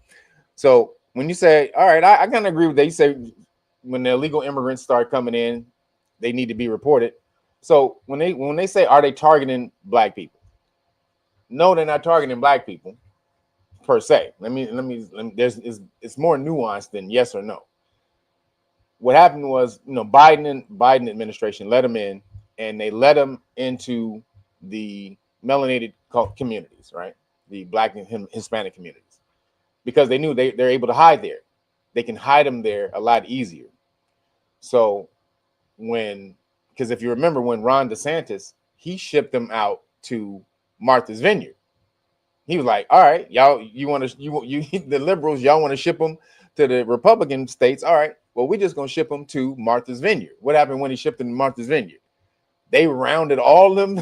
So when you say, all right, I kind of agree with that. You say when the illegal immigrants start coming in, they need to be reported. So when they say, are they targeting black people? No, they're not targeting black people per se. Let me there's it's more nuanced than yes or no. What happened was, Biden administration let them in, and they let them into the melanated communities, right? The black and Hispanic communities, because they knew they're able to hide there. They can hide them there a lot easier. So because if you remember when Ron DeSantis, he shipped them out to Martha's Vineyard. He was like, all right, y'all, you want to, you the liberals, y'all want to ship them to the Republican states. All right, well, we're just going to ship them to Martha's Vineyard. What happened when he shipped them to Martha's Vineyard? They rounded all them,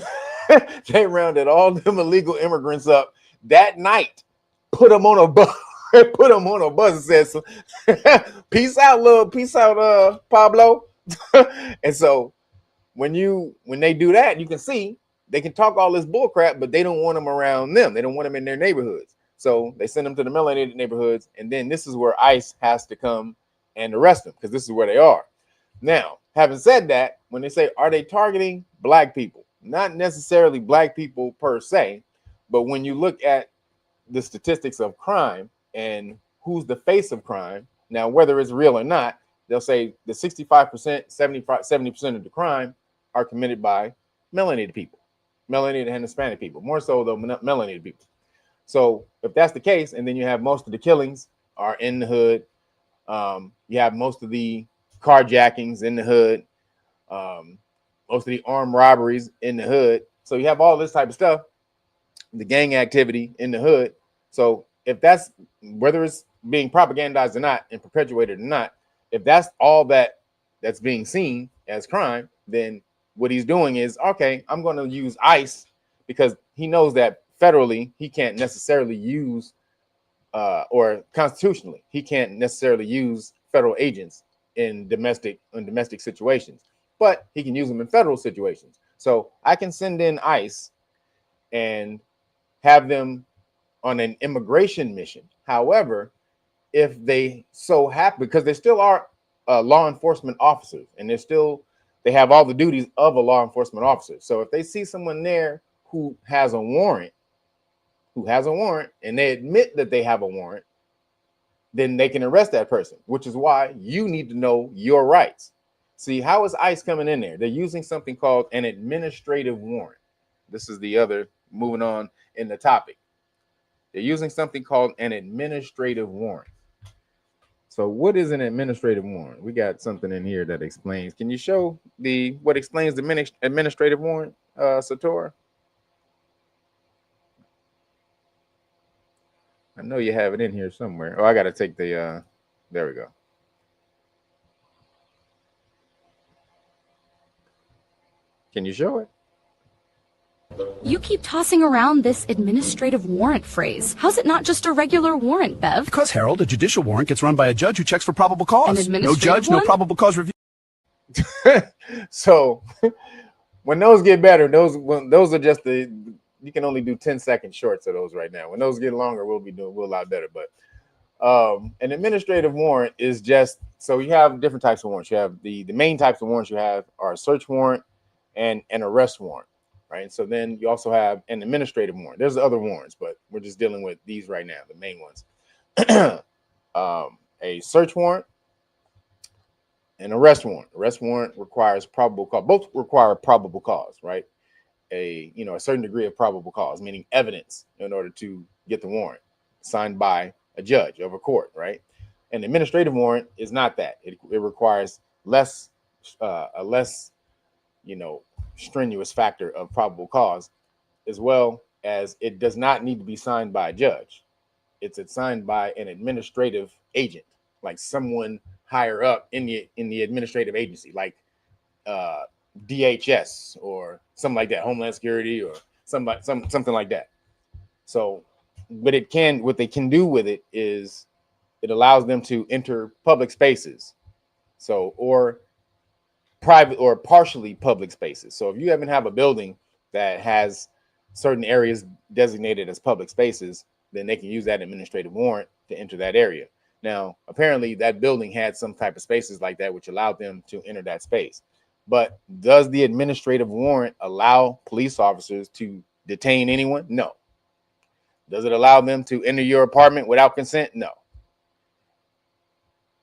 they rounded all them illegal immigrants up that night, put them on a bus, and said, peace out, Pablo. And so when they do that, you can see they can talk all this bull crap, but they don't want them around them. They don't want them in their neighborhoods. So they send them to the melanated neighborhoods, and then this is where ICE has to come and arrest them, because this is where they are. Now, having said that, when they say, are they targeting black people? Not necessarily black people per se, but when you look at the statistics of crime and who's the face of crime, now, whether it's real or not, they'll say the 65%, 70% of the crime are committed by melanated people, melanated and Hispanic people, more so though melanated people. So if that's the case, and then you have most of the killings are in the hood, you have most of the carjackings in the hood, most of the armed robberies in the hood. So you have all this type of stuff, the gang activity in the hood. So if that's, whether it's being propagandized or not and perpetuated or not, if that's all that's being seen as crime, then what he's doing is, okay, I'm going to use ICE, because he knows that federally he can't necessarily use or constitutionally he can't necessarily use federal agents in domestic situations, but he can use them in federal situations. So I can send in ICE and have them on an immigration mission. However, if they so happen, because they still are law enforcement officers, and they have all the duties of a law enforcement officer. So if they see someone there who has a warrant, and they admit that they have a warrant, then they can arrest that person, which is why you need to know your rights. See, how is ICE coming in there? They're using something called an administrative warrant. This is the other, moving on in the topic. They're using something called an administrative warrant. So what is an administrative warrant? We got something in here that explains. Can you show what explains the administrative warrant, Sator? I know you have it in here somewhere. Oh, I got to take the, there we go. Can you show it? You keep tossing around this administrative warrant phrase. How's it not just a regular warrant, Bev? Because, Harold, a judicial warrant gets run by a judge who checks for probable cause. No judge, no probable cause review. So when those get better, those are just you can only do 10-second shorts of those right now. When those get longer, we'll a lot better. But an administrative warrant is just, so you have different types of warrants. You have the main types of warrants you have are a search warrant and an arrest warrant, right? So then you also have an administrative warrant. There's other warrants, but we're just dealing with these right now, the main ones. A search warrant, an arrest warrant. Arrest warrant requires probable cause. Both require probable cause, right? A certain degree of probable cause, meaning evidence in order to get the warrant signed by a judge of a court, right? An administrative warrant is not that. It requires a less strenuous factor of probable cause, as well as it does not need to be signed by a judge. It's signed by an administrative agent, like someone higher up in the administrative agency, like DHS or something like that, Homeland Security or something like that. So, but what they can do with it is it allows them to enter public spaces, so or private or partially public spaces. So if you happen to have a building that has certain areas designated as public spaces, then they can use that administrative warrant to enter that area. Now, apparently that building had some type of spaces like that, which allowed them to enter that space. But does the administrative warrant allow police officers to detain anyone? No. Does it allow them to enter your apartment without consent? No.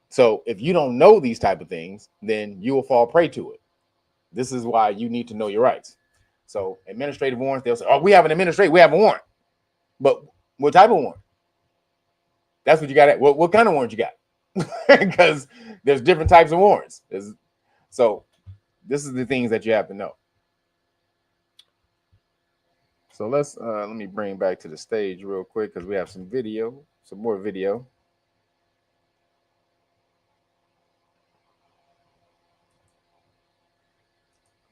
So if you don't know these type of things, then you will fall prey to it. This is why you need to know your rights. So administrative warrants, they'll say, oh, we have a warrant. But what type of warrant? That's what you got. What kind of warrant you got? Because there's different types of warrants. So this is the things that you have to know. So let me bring back to the stage real quick because we have some more video.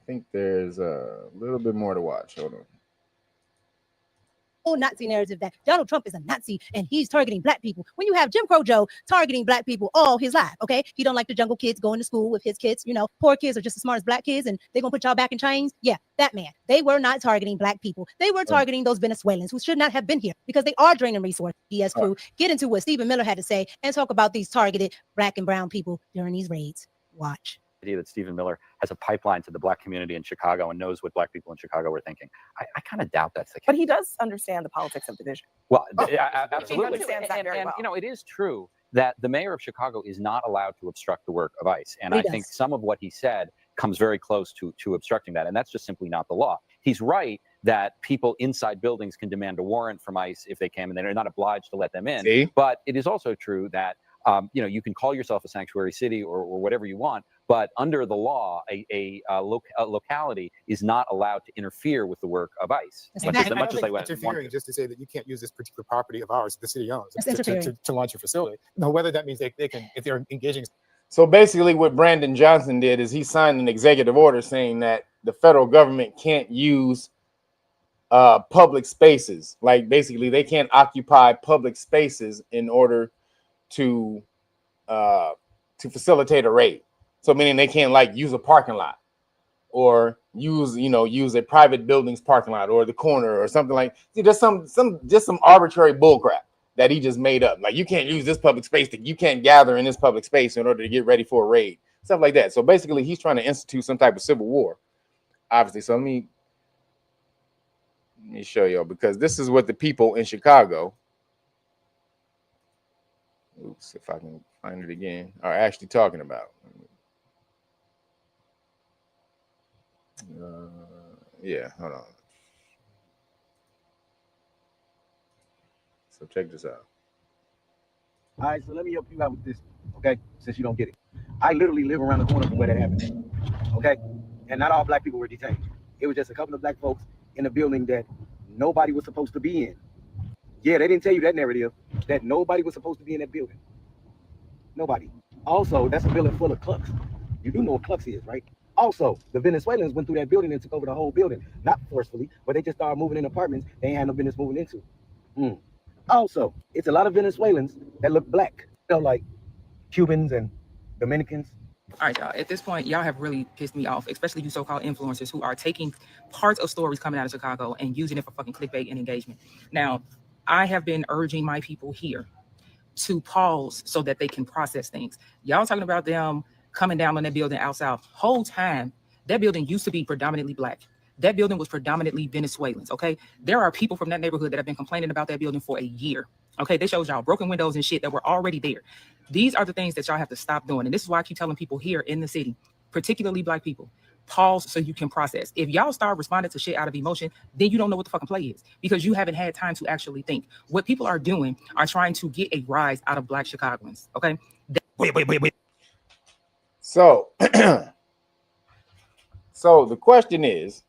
I think there's a little bit more to watch. Hold on. Whole Nazi narrative that Donald Trump is a Nazi and he's targeting black people. When you have Jim Crow Joe targeting black people all his life, okay? He don't like the jungle kids going to school with his kids. Poor kids are just as smart as black kids and they're going to put y'all back in chains. Yeah, that man. They were not targeting black people. They were targeting those Venezuelans who should not have been here because they are draining resources. PS crew, get into what Stephen Miller had to say and talk about these targeted black and brown people during these raids. Watch. That Stephen Miller has a pipeline to the black community in Chicago and knows what black people in Chicago are thinking. I kind of doubt that's the case. But he does understand the politics of division. Well, He absolutely. understands that very well. It is true that the mayor of Chicago is not allowed to obstruct the work of ICE. And I think some of what he said comes very close to obstructing that. And that's just simply not the law. He's right that people inside buildings can demand a warrant from ICE if they can, and they're not obliged to let them in. See? But it is also true that you can call yourself a sanctuary city or whatever you want, but under the law, a locality is not allowed to interfere with the work of ICE. Much as they want. Interfering just to say that you can't use this particular property of ours, the city owns, to launch your facility. No, whether that means they can, if they're engaging. So basically what Brandon Johnson did is he signed an executive order saying that the federal government can't use public spaces. Like basically they can't occupy public spaces in order to facilitate a raid. So meaning they can't use a parking lot or use a private building's parking lot or the corner or something like just some arbitrary bull crap. that he just made up. Like, you can't use this public space, you can't gather in this public space in order to get ready for a raid, stuff like that. So basically, he's trying to institute some type of civil war, obviously. So let me show y'all, because this is what the people in Chicago, oops, if I can find it again, are actually talking about. Yeah, hold on. So check this out. All right, so let me help you out with this, okay? Since you don't get it. I literally live around the corner from where that happened, okay? And not all black people were detained. It was just a couple of black folks in a building that nobody was supposed to be in. Yeah, they didn't tell you that narrative, that nobody was supposed to be in that building. Nobody. Also, that's a building full of clucks. You do know what clucks is, right? Also, the Venezuelans went through that building and took over the whole building. Not forcefully, but they just started moving in apartments they ain't had no business moving into. Also, it's a lot of Venezuelans that look black. You know, like Cubans and Dominicans. All right, y'all. At this point, y'all have really pissed me off, especially you so-called influencers who are taking parts of stories coming out of Chicago and using it for fucking clickbait and engagement. Now, I have been urging my people here to pause so that they can process things. Y'all talking about them coming down on that building out south. Whole time, that building used to be predominantly black. That building was predominantly Venezuelans, okay? There are people from that neighborhood that have been complaining about that building for a year, okay? They showed y'all broken windows and shit that were already there. These are the things that y'all have to stop doing. And this is why I keep telling people here in the city, particularly black people, pause so you can process. If y'all start responding to shit out of emotion, then you don't know what the fucking play is, because you haven't had time to actually think. What people are doing are trying to get a rise out of black Chicagoans, okay? Wait. So, so the question is,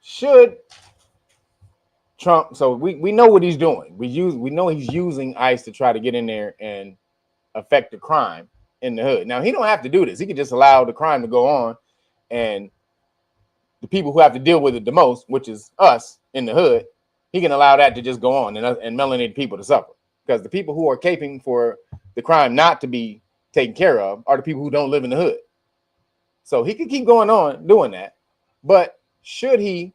should Trump, so we know what he's doing. We know he's using ICE to try to get in there and affect the crime in the hood. Now, he don't have to do this. He can just allow the crime to go on, and the people who have to deal with it the most, which is us in the hood, he can allow that to just go on and melanated people to suffer. Because the people who are caping for the crime not to be taken care of are the people who don't live in the hood. So he can keep going on doing that. But should he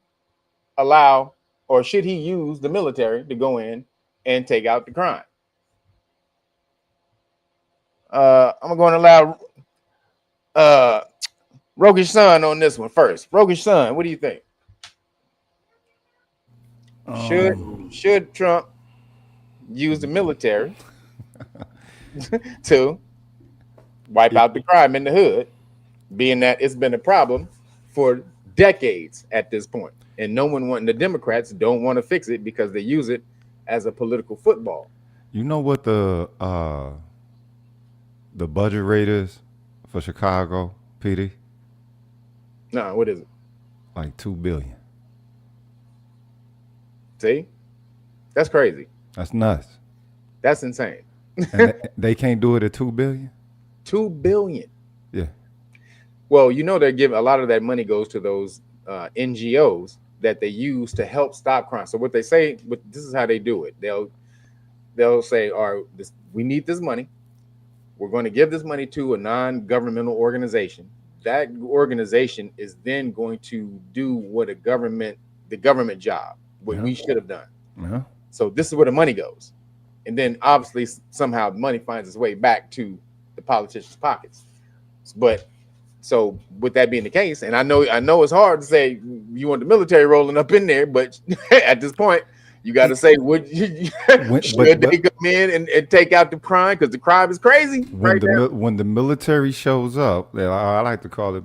allow, or should he use the military to go in and take out the crime? I'm going to allow Roguish Son on this one first. Roguish Son, what do you think? Should Trump use the military to wipe out the crime in the hood, being that it's been a problem for decades at this point, and the Democrats don't want to fix it because they use it as a political football? You know what the budget rate is for Chicago, PD? No, what is it? Like $2 billion. See, that's crazy. That's nuts. That's insane. And they can't do it at $2 billion. $2 billion. Yeah. Well, you know, they give a lot of that money goes to those NGOs that they use to help stop crime. So what they say, this is how they do it. They'll say, "All right, we need this money. We're going to give this money to a non-governmental organization. That organization is then going to do what the government job, what we should have done. Uh-huh. So this is where the money goes. And then obviously somehow money finds its way back to the politicians' pockets. But so with that being the case, and I know it's hard to say you want the military rolling up in there, but at this point, you got to say, should they come in and take out the crime? Because the crime is crazy. When the military shows up, I like to call it,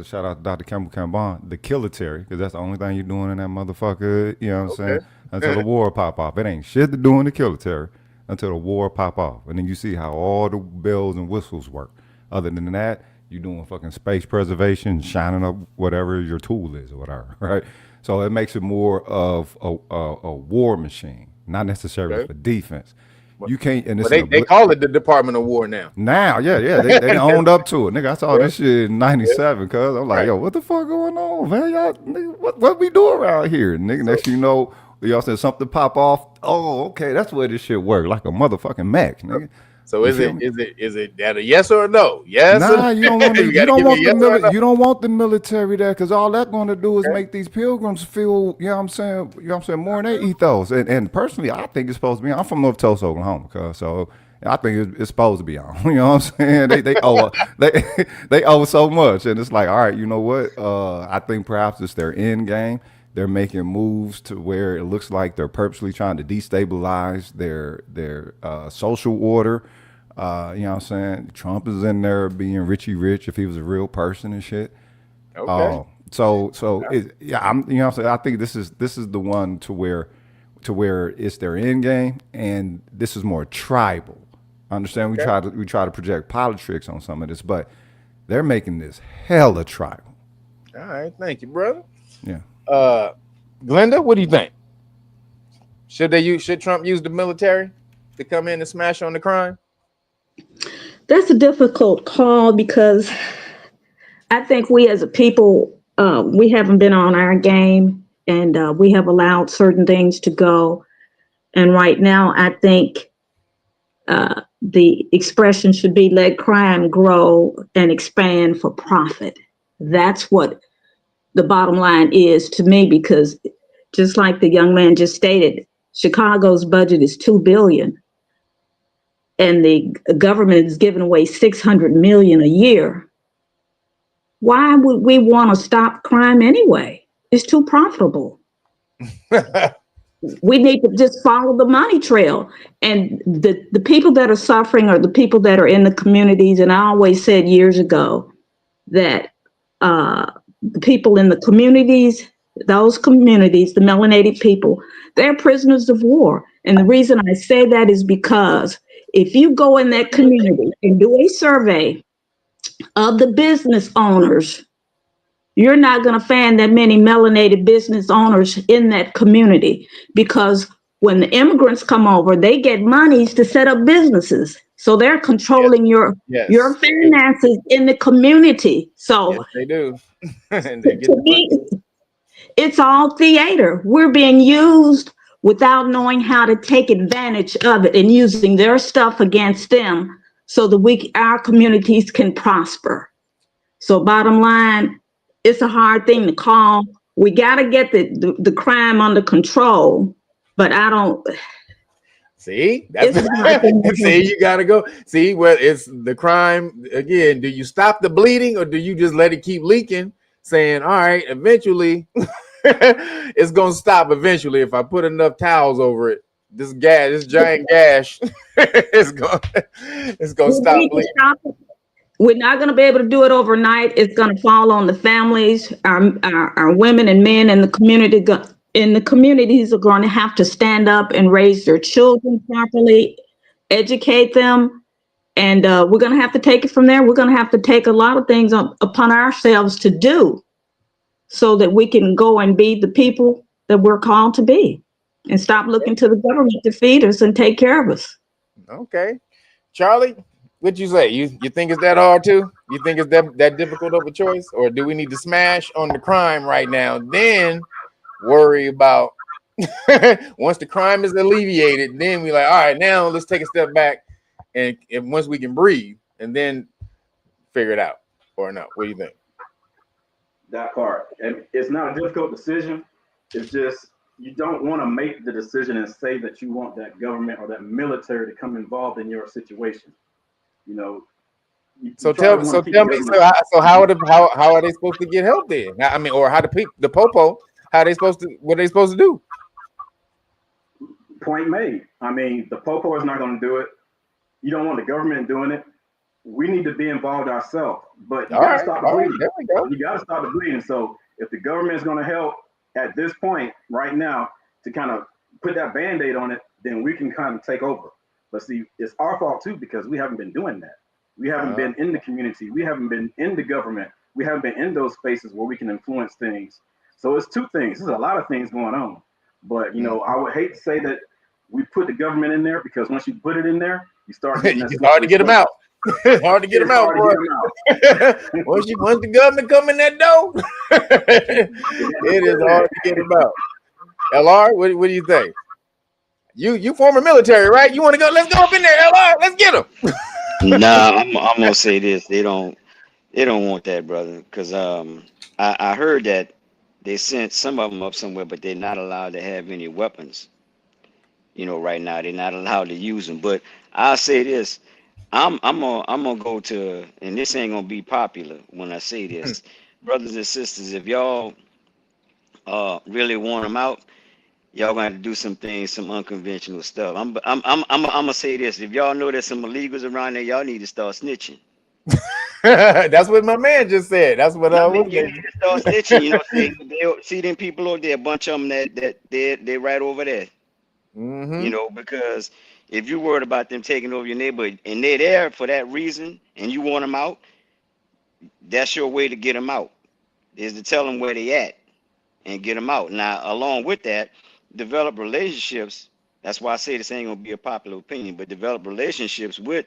shout out to Dr. Campbell Cambon, the kilitary, because that's the only thing you're doing in that motherfucker, you know what I'm saying? Until the war pop off. It ain't shit to do in the kilitary until the war pop off. And then you see how all the bells and whistles work. Other than that, you're doing fucking space preservation, shining up whatever your tool is or whatever, right? So it makes it more of a war machine, not necessarily for defense. You can't, and they call it the Department of War now. Yeah, they owned up to it, nigga. I saw this shit in '97, cause I'm like, yo, what the fuck going on, man? Y'all, nigga, what we do around here, nigga? Next thing you know, y'all said something pop off oh, okay, that's where this shit work, like a motherfucking Mac, nigga. So You is feel it that a yes or a no? Yes. Nah, you don't want You gotta give me a yes or a no. you don't want the military there, because all that's going to do is make these pilgrims feel, you know what I'm saying, more in their ethos. And personally, I think it's supposed to be. I'm from North Tulsa, Oklahoma, so I think it's supposed to be on. You know what I'm saying? They owe they owe so much, and it's like, all right, you know what? I think perhaps it's their end game. They're making moves to where it looks like they're purposely trying to destabilize their social order. You know what I'm saying? Trump is in there being Richie Rich if he was a real person and shit. Okay. So I'm, you know what I'm saying? I think this is the one to where it's their end game, and this is more tribal. I understand we try to project politics on some of this, but they're making this hella tribal. All right, thank you, brother. Yeah. Glenda, what do you think? Should Trump use the military to come in and smash on the crime? That's a difficult call because I think we as a people, we haven't been on our game, and we have allowed certain things to go. And right now, I think the expression should be let crime grow and expand for profit. That's what the bottom line is to me, because just like the young man just stated, Chicago's budget is $2 billion. And the government is giving away $600 million a year. Why would we want to stop crime anyway? It's too profitable. We need to just follow the money trail. And the people that are suffering are the people that are in the communities. And I always said years ago that the people in the communities, those communities, the melanated people, they're prisoners of war. And the reason I say that is because if you go in that community and do a survey of the business owners, you're not going to find that many melanated business owners in that community, because when the immigrants come over, they get monies to set up businesses. So they're controlling your finances in the community. So yes, they do. To me, it's all theater. We're being used without knowing how to take advantage of it and using their stuff against them so that our communities can prosper. So bottom line, it's a hard thing to call. We got to get the crime under control, but I don't. See, that's see, you got to go. See, well, it's the crime again. Do you stop the bleeding, or do you just let it keep leaking, saying, all right, eventually it's going to stop eventually. If I put enough towels over it, this giant gash, it's going to stop bleeding. We're not going to be able to do it overnight. It's going to fall on the families, our women and men in the community. In the communities are going to have to stand up and raise their children properly, educate them, and we're going to have to take it from there. We're going to have to take a lot of things upon ourselves to do so that we can go and be the people that we're called to be, and stop looking to the government to feed us and take care of us. Okay. Charlie, what'd you say? You think it's that hard too? You think it's that difficult of a choice? Or do we need to smash on the crime right now, then worry about once the crime is alleviated, then we like, all right, now let's take a step back and once we can breathe, and then figure it out, or no? What do you think? That part. And it's not a difficult decision. It's just you don't want to make the decision and say that you want that government or that military to come involved in your situation. You know. So tell me. So how are they supposed to get help then? I mean, or how the popo? How are they supposed to? What are they supposed to do? Point made. I mean, the popo is not going to do it. You don't want the government doing it. We need to be involved ourselves. But you got to stop the bleeding. There we go. You got to stop the bleeding. So if the government is going to help at this point right now to kind of put that Band-Aid on it, then we can kind of take over. But see, it's our fault too, because we haven't been doing that. We haven't been in the community. We haven't been in the government. We haven't been in those spaces where we can influence things. So it's two things. There's a lot of things going on. But, you know, I would hate to say that we put the government in there, because once you put it in there, you start getting it's hard to get them out. It's hard to get them out, boy. Once the government come in that door, it is hard to get them out. LR, what do you think? You former military, right? You want to go? Let's go up in there, LR. Let's get him. Nah, I'm gonna say this. They don't want that, brother. Because I heard that they sent some of them up somewhere, but they're not allowed to have any weapons. Right now they're not allowed to use them. But I'll say this. I'm gonna go to, and this ain't gonna be popular when I say this, brothers and sisters. If y'all really want them out, y'all gonna have to do some things, some unconventional stuff. I'm gonna say this. If y'all know there's some illegals around there, y'all need to start snitching. That's what my man just said. That's what I was. You need to start snitching. See them people over there, a bunch of them that they're right over there. Because if you're worried about them taking over your neighborhood and they're there for that reason and you want them out, that's your way to get them out, is to tell them where they at and get them out. Now, along with that, develop relationships. That's why I say this ain't gonna be a popular opinion, but develop relationships with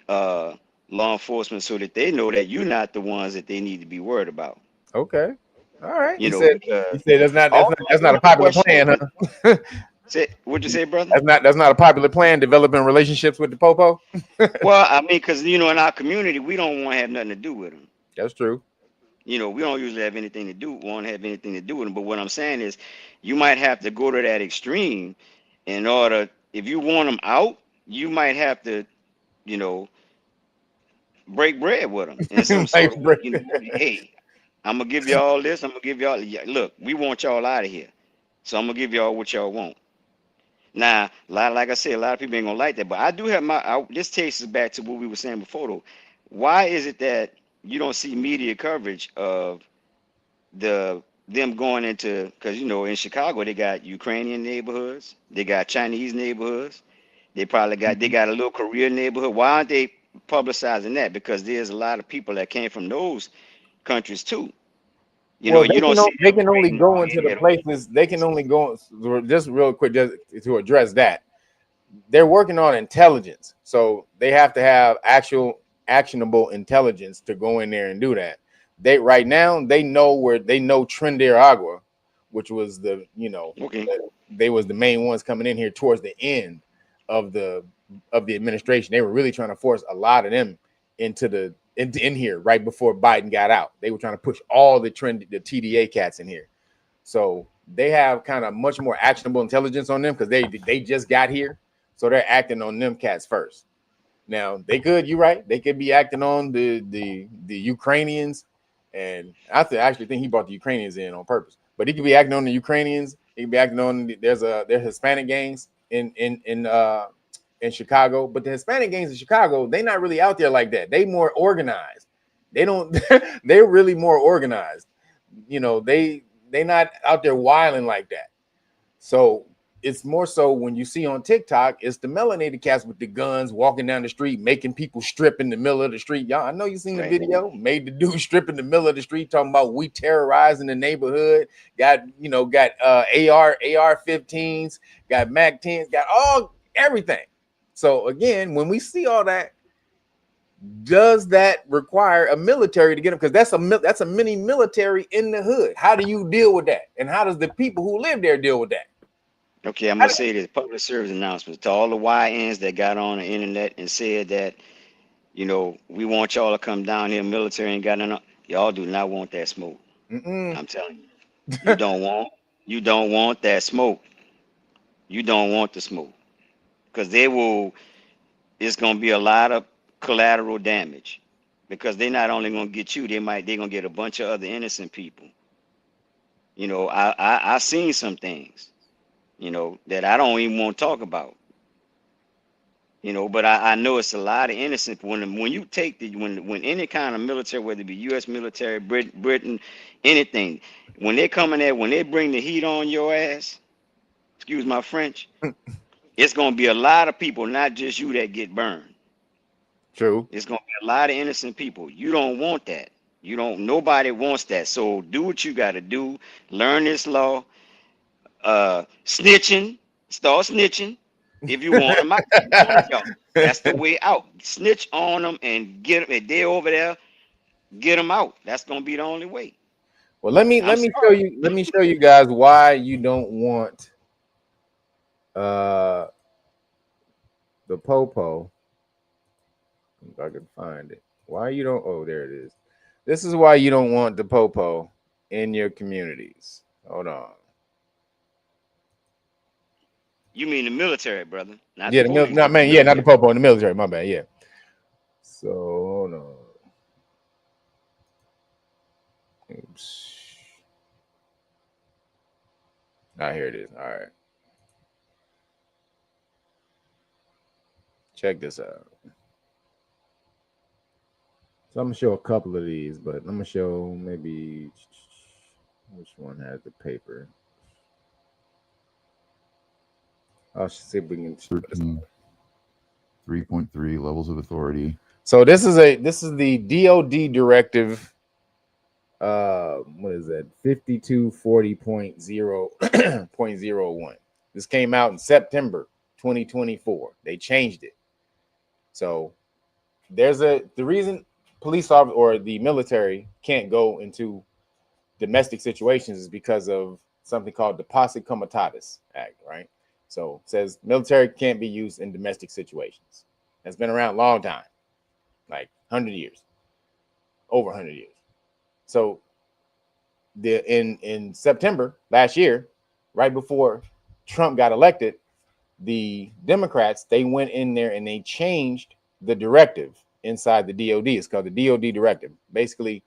law enforcement so that they know that you're not the ones that they need to be worried about. Okay, all right. You said that's not a popular plan, huh? What'd you say, brother? That's not a popular plan. Developing relationships with the popo. Well, I mean, because in our community, we don't want to have nothing to do with them. That's true. We don't usually have anything to do. Want to have anything to do with them. But what I'm saying is, you might have to go to that extreme in order. If you want them out, you might have to, break bread with them in some sort of way. Hey, I'm gonna give you all this. I'm gonna give y'all. Look, we want y'all out of here, so I'm gonna give y'all what y'all want. Now, like I said, a lot of people ain't gonna like that, but I do have this takes us back to what we were saying before, though. Why is it that you don't see media coverage of them going into? Because in Chicago they got Ukrainian neighborhoods, they got Chinese neighborhoods, they got a little Korean neighborhood. Why aren't they publicizing that? Because there's a lot of people that came from those countries too. You don't see they can only go into the places. They can only go, just real quick, just to address that. They're working on intelligence, so they have to have actual actionable intelligence to go in there and do that. They right now they know Trinidad Agua, which was they was the main ones coming in here towards the end of the administration. They were really trying to force a lot of them into in here right before Biden got out. They were trying to push all the TDA cats in here. So they have kind of much more actionable intelligence on them because they just got here. So they're acting on them cats first. Now you're right. They could be acting on the Ukrainians. And I actually think he brought the Ukrainians in on purpose. But he could be acting on the Ukrainians. He could be acting on there's Hispanic gangs in Chicago, but the Hispanic gangs in Chicago, they're not really out there like that. They more organized. They're really more organized. They not out there wilding like that. So it's more so when you see on TikTok, it's the melanated cats with the guns walking down the street, making people strip in the middle of the street. Y'all, I know you seen the video, made the dude strip in the middle of the street, talking about we terrorizing the neighborhood. Got AR-15s, got Mac 10s, got everything. So again, when we see all that, does that require a military to get them? Because that's a mini military in the hood. How do you deal with that? And how does the people who live there deal with that? Okay, I'm gonna say this public service announcement to all the YNs that got on the internet and said that, we want y'all to come down here. Military ain't got none. Y'all do not want that smoke. I'm telling you, you don't want that smoke. You don't want the smoke. Because it's gonna be a lot of collateral damage, because they're not only gonna get you, they're gonna get a bunch of other innocent people. I seen some things, that I don't even want to talk about. But I know it's a lot of innocent. When you take when any kind of military, whether it be U.S. military, Britain, anything, when they come in there, when they bring the heat on your ass, excuse my French. It's going to be a lot of people, not just you, that get burned. True. It's going to be a lot of innocent people. You don't want that. Nobody wants that. So do what you got to do. Learn this law. Snitching. Start snitching. If you want them out. That's the way out. Snitch on them and get them. If they're over there, get them out. That's going to be the only way. Well, let me show you guys why you don't want The popo. If I can find it. Why you don't? Oh, there it is. This is why you don't want the popo in your communities. Hold on. You mean the military, brother? Not Yeah, the police. not man. Yeah, not the popo in the military. My bad. Yeah. So hold on. Oops. Ah, here it is. All right. Check this out. So I'm gonna show a couple of these, but I'm gonna show maybe which one has the paper. I'll see if we can. 3.3 levels of authority. So this is the DoD directive. What is that? 5240.0.01. This came out in September 2024. They changed it. So there's the reason police officers or the military can't go into domestic situations is because of something called the Posse Comitatus Act, right? So it says military can't be used in domestic situations. That's been around a long time, like 100 years, over 100 years. So in September last year, right before Trump got elected, the Democrats, they went in there and they changed the directive inside the DoD. It's called the DoD directive, basically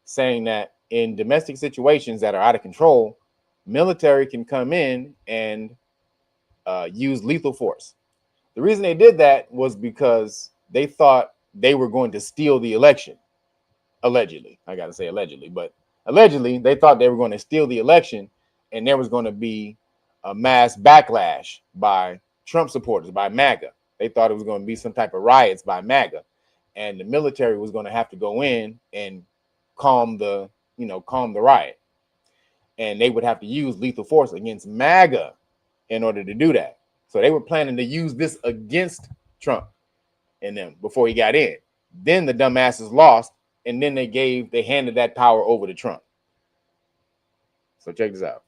saying that in domestic situations that are out of control, military can come in and use lethal force. The reason they did that was because they thought they were going to steal the election. Allegedly, I got to say allegedly, but allegedly they thought they were going to steal the election and there was going to be a mass backlash by Trump supporters, by MAGA. They thought it was going to be some type of riots by MAGA, and the military was going to have to go in and calm the riot, and they would have to use lethal force against MAGA in order to do that. So they were planning to use this against Trump and them before he got in. Then the dumbasses lost, and then they handed that power over to Trump. So check this out.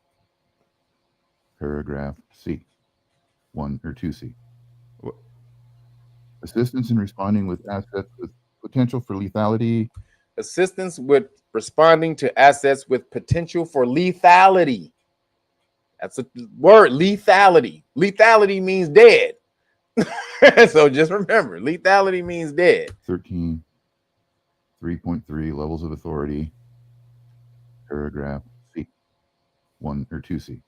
Paragraph C, 1 or 2C. Assistance in responding with assets with potential for lethality. Assistance with responding to assets with potential for lethality. That's a word, lethality. Lethality means dead. So just remember, lethality means dead. 13, 3.3 levels of authority. Paragraph C, 1 or 2C.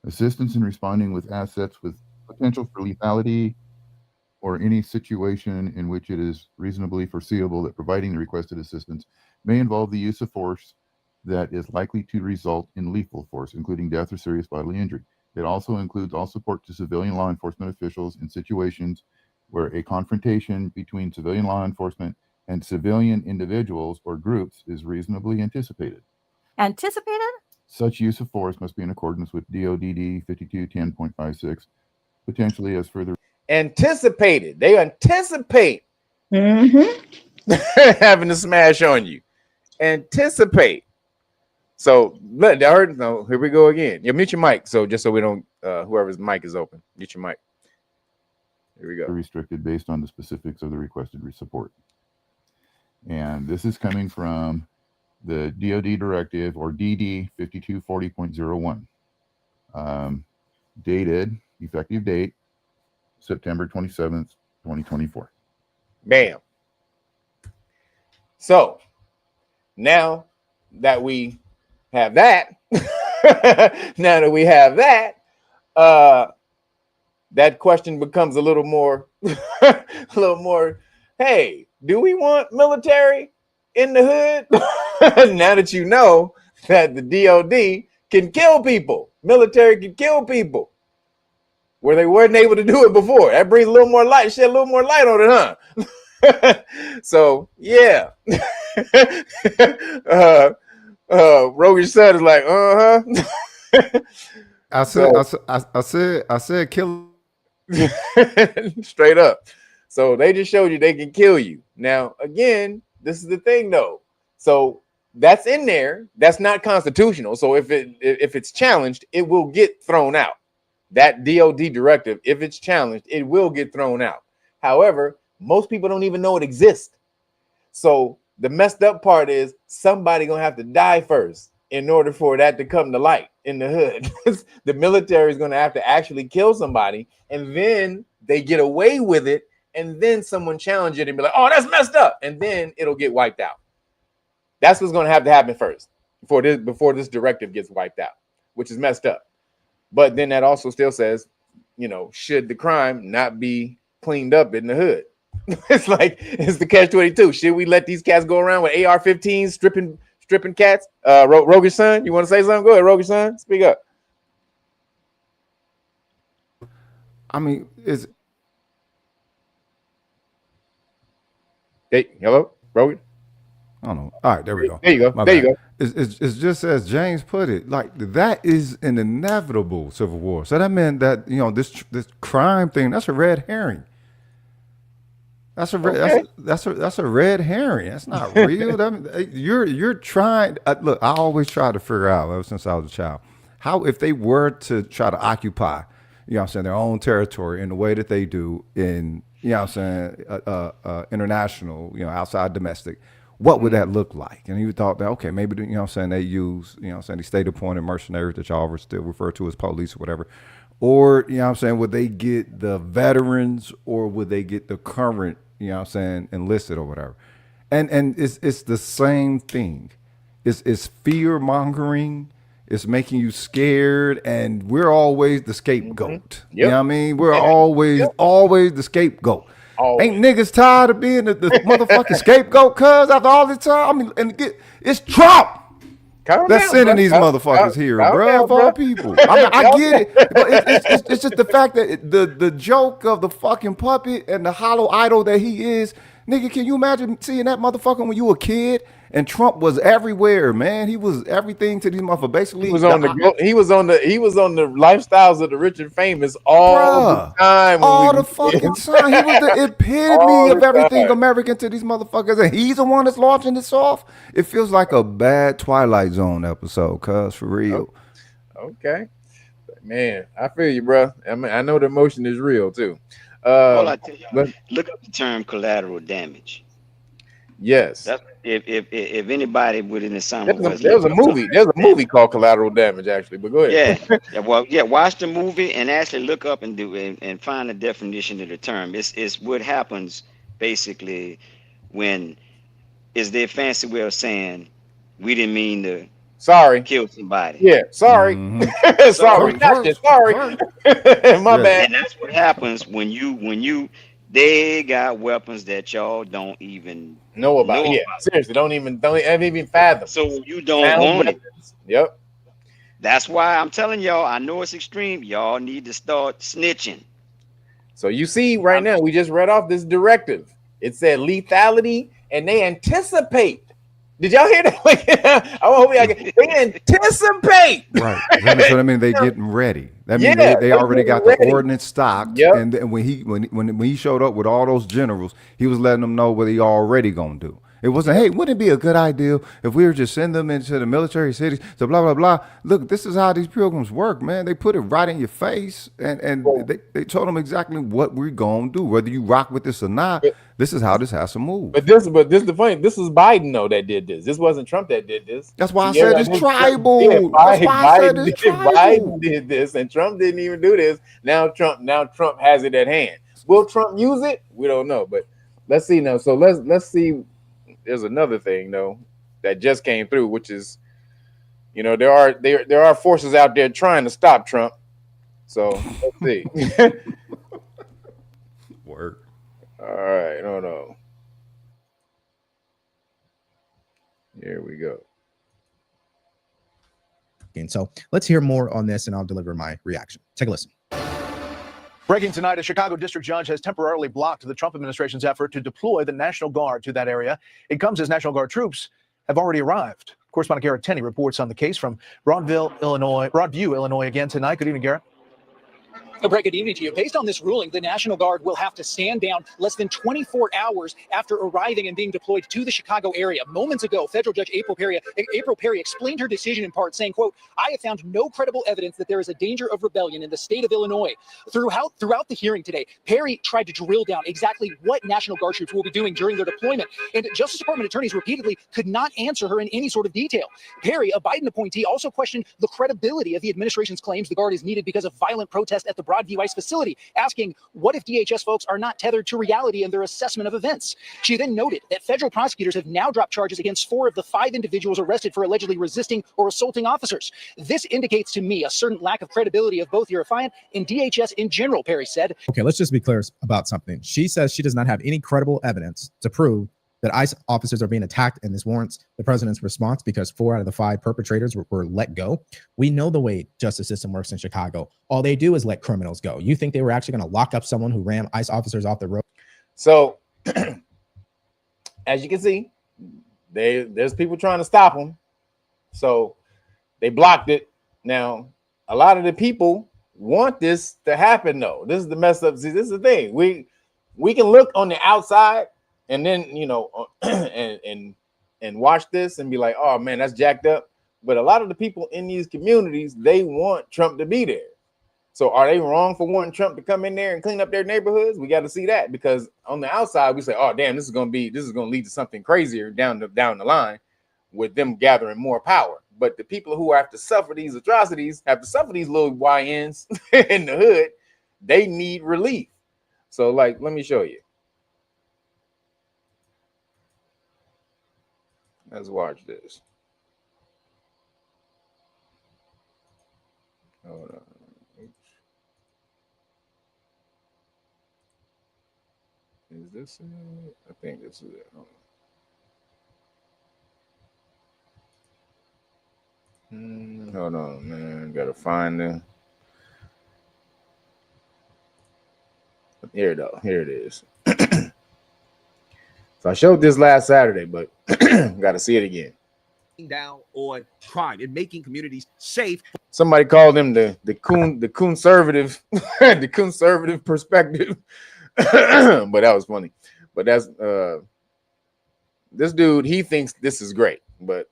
Assistance in responding with assets with potential for lethality or any situation in which it is reasonably foreseeable that providing the requested assistance may involve the use of force that is likely to result in lethal force, including death or serious bodily injury. It also includes all support to civilian law enforcement officials in situations where a confrontation between civilian law enforcement and civilian individuals or groups is reasonably anticipated. Anticipated? Such use of force must be in accordance with DODD 5210.56, potentially as further Anticipated. They anticipate having to smash on you. Anticipate. So here we go again. You mute your mic, so just so we don't whoever's mic is open, mute your mic. Here we go. Restricted based on the specifics of the requested support. And this is coming from the DoD directive, or DD 5240.01, dated, effective date, September 27th, 2024. Bam. So now that we have that, that question becomes a little more, hey, do we want military in the hood? Now that you know that the DOD can kill people, military can kill people where they weren't able to do it before. That brings a little more light, shed a little more light on it, huh? So yeah. Rogan's son is like, I said kill straight up. So they just showed you they can kill you. Now, again, this is the thing though. So that's in there. That's not constitutional. So if it's challenged, it will get thrown out. that DOD directive, if it's challenged, it will get thrown out. However, most people don't even know it exists. So the messed up part is somebody gonna have to die first in order for that to come to light in the hood. The military is gonna have to actually kill somebody, and then they get away with it, and then someone challenge it and be like, "Oh, that's messed up," and then it'll get wiped out. That's what's gonna have to happen first before this directive gets wiped out, which is messed up. But then that also still says, should the crime not be cleaned up in the hood? It's like, it's the catch-22. Should we let these cats go around with AR-15s stripping cats? Roger's son, you want to say something? Go ahead, Roger's son. Speak up. I mean, Hey, hello, Roger? I don't know. All right, there we go. There you go. There you go. It's just as James put it, like that is an inevitable civil war. So that meant that this crime thing, that's a red herring. That's a red herring. That's not real. You're trying. Look, I always try to figure out ever since I was a child how if they were to try to occupy, their own territory in the way that they do in international, outside domestic. What would that look like? And you thought that, okay, maybe, they use, these state-appointed mercenaries that y'all still refer to as police or whatever. Or, would they get the veterans or would they get the current, enlisted or whatever? And it's the same thing. It's fear-mongering. It's making you scared, and we're always the scapegoat. Yep. You know what I mean? We're always the scapegoat. Ain't niggas tired of being the motherfucking scapegoat, cuz, after all this time? I mean, it's Trump that's sending these motherfuckers here, bro, of all people. I get it, but it's just the fact that the joke of the fucking puppet and the hollow idol that he is. Nigga, can you imagine seeing that motherfucker when you were a kid? And Trump was everywhere, man. He was everything to these motherfuckers. Basically, he was on the lifestyles of the rich and famous all the time. All the fucking time. He was the epitome of everything American to these motherfuckers, and he's the one that's launching this off. It feels like a bad Twilight Zone episode, cuz, for real. Okay, man, I feel you, bro. I mean, I know the emotion is real too. Well, I tell you, look up the term collateral damage. Yes. That's, if anybody within the summer there's a movie called Collateral Damage, actually. But go ahead. Yeah. Watch the movie and actually look up and find the definition of the term. It's what happens basically when is their fancy way of saying we didn't mean to kill somebody. Yeah, sorry. Sorry. My bad. And that's what happens when they got weapons that y'all don't even know about. Seriously, don't even fathom. So you don't want it. Yep. That's why I'm telling y'all, I know it's extreme. Y'all need to start snitching. So you see right now, we just read off this directive. It said lethality, and they anticipate. Did y'all hear that? They anticipate. Right. That's what I mean. They getting ready. That means they already got the ordnance stocked. Yep. And when he showed up with all those generals, he was letting them know what he already gonna do. It wasn't, hey, wouldn't it be a good idea if we were just send them into the military cities? So blah blah blah. Look, this is how these programs work, man. They put it right in your face, and they told them exactly what we're gonna do, whether you rock with this or not. This is how this has to move. But this is the funny. This is Biden though that did this. This wasn't Trump that did this. That's why I said it's tribal. That's why I said it's tribal. Biden did this, and Trump didn't even do this. Now Trump has it at hand. Will Trump use it? We don't know. But let's see now. So let's see. There's another thing though that just came through, which is, there are forces out there trying to stop Trump. So let's see. Word. All right, hold on. Here we go. And so let's hear more on this, and I'll deliver my reaction. Take a listen. Breaking tonight, a Chicago district judge has temporarily blocked the Trump administration's effort to deploy the National Guard to that area. It comes as National Guard troops have already arrived. Correspondent Garrett Tenney reports on the case from Broadview, Illinois again tonight. Good evening, Garrett. A break, good evening to you. Based on this ruling, the National Guard will have to stand down less than 24 hours after arriving and being deployed to the Chicago area. Moments ago, federal judge April Perry explained her decision in part, saying, quote, "I have found no credible evidence that there is a danger of rebellion in the state of Illinois." Throughout the hearing today, Perry tried to drill down exactly what National Guard troops will be doing during their deployment, and Justice Department attorneys repeatedly could not answer her in any sort of detail. Perry, a Biden appointee, also questioned the credibility of the administration's claims the Guard is needed because of violent protest at the Broadview ICE facility, asking, what if DHS folks are not tethered to reality in their assessment of events? She then noted that federal prosecutors have now dropped charges against 4 of the 5 individuals arrested for allegedly resisting or assaulting officers. This indicates to me a certain lack of credibility of both Eurofine and DHS in general, Perry said. Okay, let's just be clear about something. She says she does not have any credible evidence to prove that ICE officers are being attacked, and this warrants the president's response because 4 out of the 5 perpetrators were let go. We know the way justice system works in Chicago. All they do is let criminals go. You think they were actually going to lock up someone who ran ICE officers off the road? So, as you can see, there's people trying to stop them. So they blocked it. Now, a lot of the people want this to happen, though. This is the messed up. See, this is the thing. We can look on the outside and then, you know, and watch this and be like, oh man, that's jacked up. But a lot of the people in these communities, they want Trump to be there. So are they wrong for wanting Trump to come in there and clean up their neighborhoods? We got to see that, because on the outside we say, oh damn, this is going to lead to something crazier down the line with them gathering more power. But the people who have to suffer these atrocities, have to suffer these little YNs in the hood, they need relief. So like, let me show you. Let's watch this. Hold on. Oops. Is this it? I think this is it. Hold on, man. Gotta find them. Here it is. So I showed this last Saturday, but got to see it again. Down on crime and making communities safe. Somebody called him the conservative, the conservative perspective, but that was funny. But that's this dude. He thinks this is great, but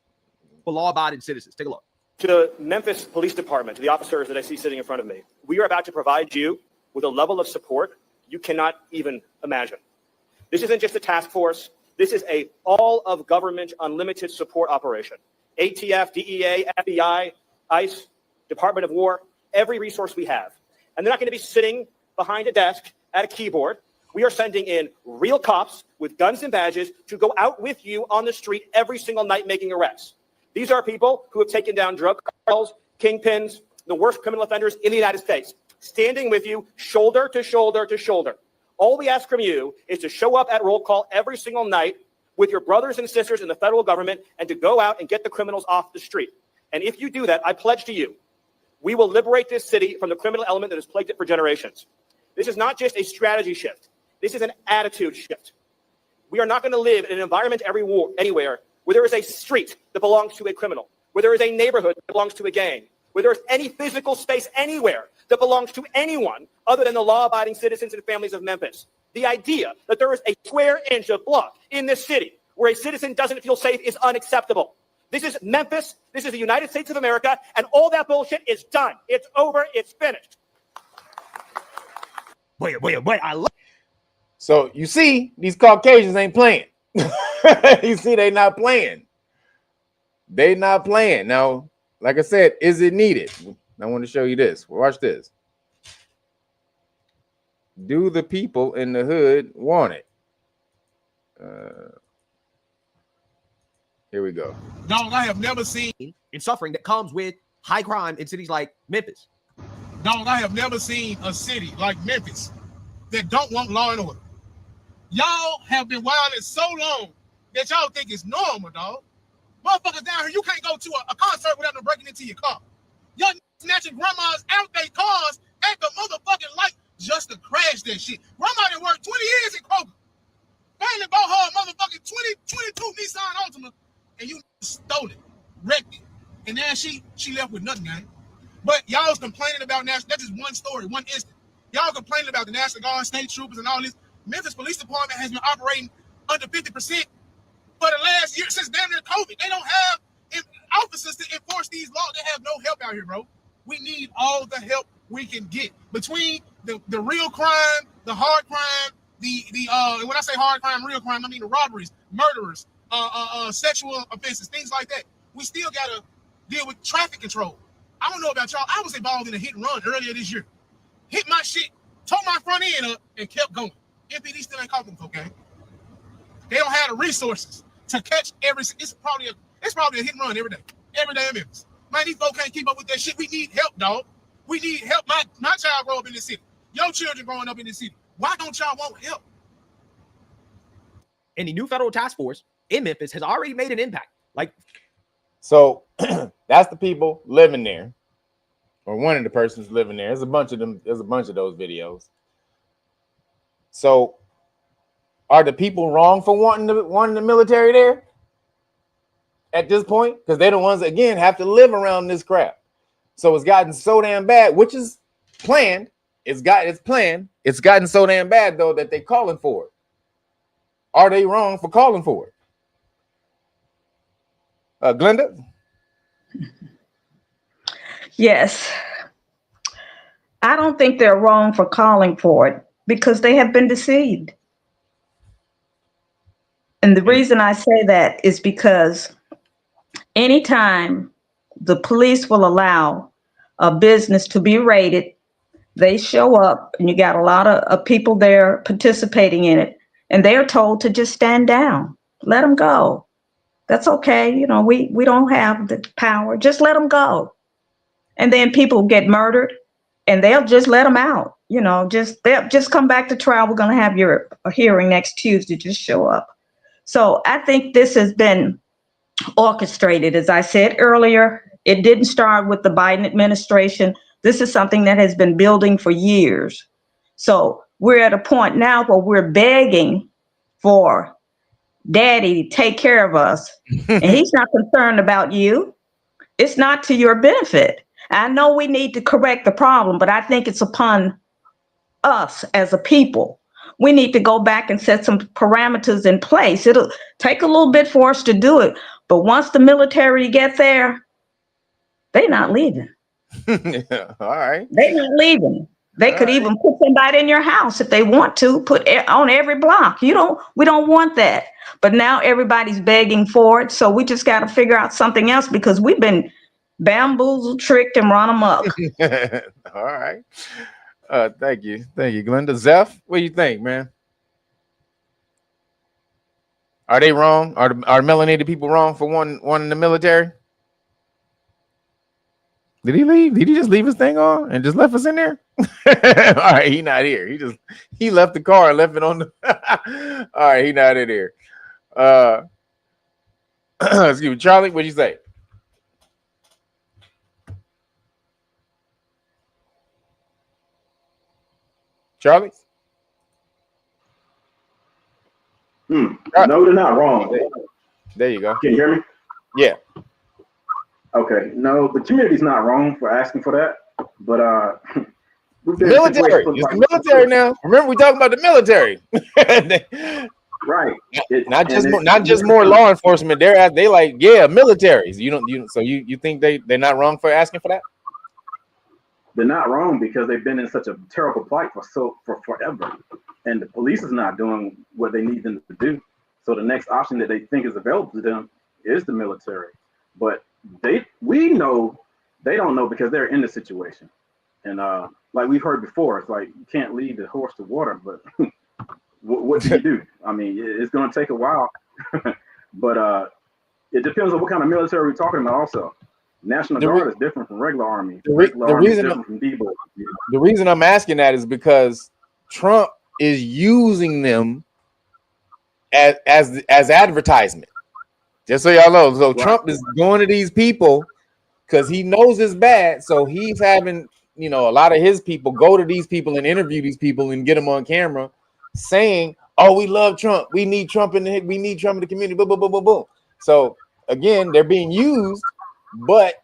For law-abiding citizens. Take a look. To the Memphis Police Department, to the officers that I see sitting in front of me, we are about to provide you with a level of support you cannot even imagine. This isn't just a task force. This is a all of government unlimited support operation. ATF, DEA, FBI, ICE, Department of War, every resource we have. And they're not going to be sitting behind a desk at a keyboard. We are sending in real cops with guns and badges to go out with you on the street every single night making arrests. These are people who have taken down drug cartels, kingpins, the worst criminal offenders in the United States, standing with you shoulder to shoulder to shoulder. All we ask from you is to show up at roll call every single night with your brothers and sisters in the federal government and to go out and get the criminals off the street. And if you do that, I pledge to you, we will liberate this city from the criminal element that has plagued it for generations. This is not just a strategy shift. This is an attitude shift. We are not going to live in an environment anywhere where there is a street that belongs to a criminal, where there is a neighborhood that belongs to a gang, where there is any physical space anywhere that belongs to anyone other than the law-abiding citizens and families of Memphis. The idea that there is a square inch of block in this city where a citizen doesn't feel safe is unacceptable. This is Memphis. This is the United States of America, and all that bullshit is done. It's over. It's finished. Wait, I love. So you see, these Caucasians ain't playing. You see, they not playing. They not playing. Now, like I said, is it needed? I want to show you this. Watch this. Do the people in the hood want it? Here we go. Dog, I have never seen in suffering that comes with high crime in cities like Memphis. Dog, I have never seen a city like Memphis that don't want law and order. Y'all have been wilding so long that y'all think it's normal, dog. Motherfuckers down here, you can't go to a concert without them breaking into your car. Y'all snatching grandmas out their cars at the motherfucking light just to crash that shit. Grandma done worked 20 years in Kroger. Family bought her a motherfucking 2022 Nissan Altima, and you stole it, wrecked it. And now she left with nothing, man. But y'all's complaining about national. That's just one story, one instant. Y'all complaining about the National Guard, state troopers, and all this. Memphis Police Department has been operating under 50% for the last year since damn near COVID. They don't have officers to enforce these laws. They have no help out here, bro. We need all the help we can get between the real crime, the hard crime, and when I say hard crime, real crime, I mean the robberies, murderers, sexual offenses, things like that. We still gotta deal with traffic control. I don't know about y'all. I was involved in a hit and run earlier this year. Hit my shit, tore my front end up, and kept going. MPD still ain't caught them, okay? They don't have the resources to catch every. It's probably a hit and run every day in Memphis. Man, these folks can't keep up with that shit. We need help, dog. We need help. My child grow up in this city. Your children growing up in this city. Why don't y'all want help? And the new federal task force in Memphis has already made an impact. Like, so that's the people living there, or one of the persons living there. There's a bunch of them. There's a bunch of those videos. So, are the people wrong for wanting the military there at this point? Because they're the ones that, again, have to live around this crap. So it's gotten so damn bad, which is planned. It's planned. It's gotten so damn bad though that they're calling for it. Are they wrong for calling for it? Glenda? Yes. I don't think they're wrong for calling for it because they have been deceived. And the reason I say that is because anytime the police will allow a business to be raided, they show up and you got a lot of people there participating in it, and they are told to just stand down, let them go. That's okay. You know, we don't have the power. Just let them go. And then people get murdered and they'll just let them out. You know, they'll just come back to trial. We're going to have your hearing next Tuesday. Just show up. So I think this has been orchestrated. As I said earlier, it didn't start with the Biden administration. This is something that has been building for years. So we're at a point now where we're begging for daddy to take care of us. And he's not concerned about you. It's not to your benefit. I know we need to correct the problem, but I think it's upon us as a people. We need to go back and set some parameters in place. It'll take a little bit for us to do it, but once the military get there, they're not leaving. Yeah, all right. They're not leaving. They could even put somebody in your house if they want to, put on every block. We don't want that. But now everybody's begging for it. So we just got to figure out something else because we've been bamboozled, tricked, and run amok. All right. Thank you, Glenda. Zeph, what do you think, man? Are they wrong? Are melanated people wrong for wanting the military? Did he leave? Did he just leave his thing on and just left us in there? All right, he not here. He left the car and left it on the. All right, he not in here. Excuse me, Charlie. What'd you say? Charlie? No, they're not wrong. There you go. Can you hear me? Yeah. Okay. No, the community's not wrong for asking for that, but military. It's the military now. Remember, we talking about the military. Right. Not just more law enforcement. They like, yeah, militaries. So you think they're not wrong for asking for that? They're not wrong because they've been in such a terrible plight for forever, and the police is not doing what they need them to do. So the next option that they think is available to them is the military. But we know they don't know because they're in the situation, and like we've heard before, it's like you can't lead the horse to water, but what do you do? I mean, it's going to take a while, but it depends on what kind of military we're talking about. Also, National Guard is different from regular Army. The reason I'm asking that is because Trump is using them as advertisement. Just so y'all know. So Trump is going to these people because he knows it's bad. So he's having, a lot of his people go to these people and interview these people and get them on camera saying, oh, we love Trump. We need Trump in the community. Boom, boom, boom, boom, boom. So again, they're being used, but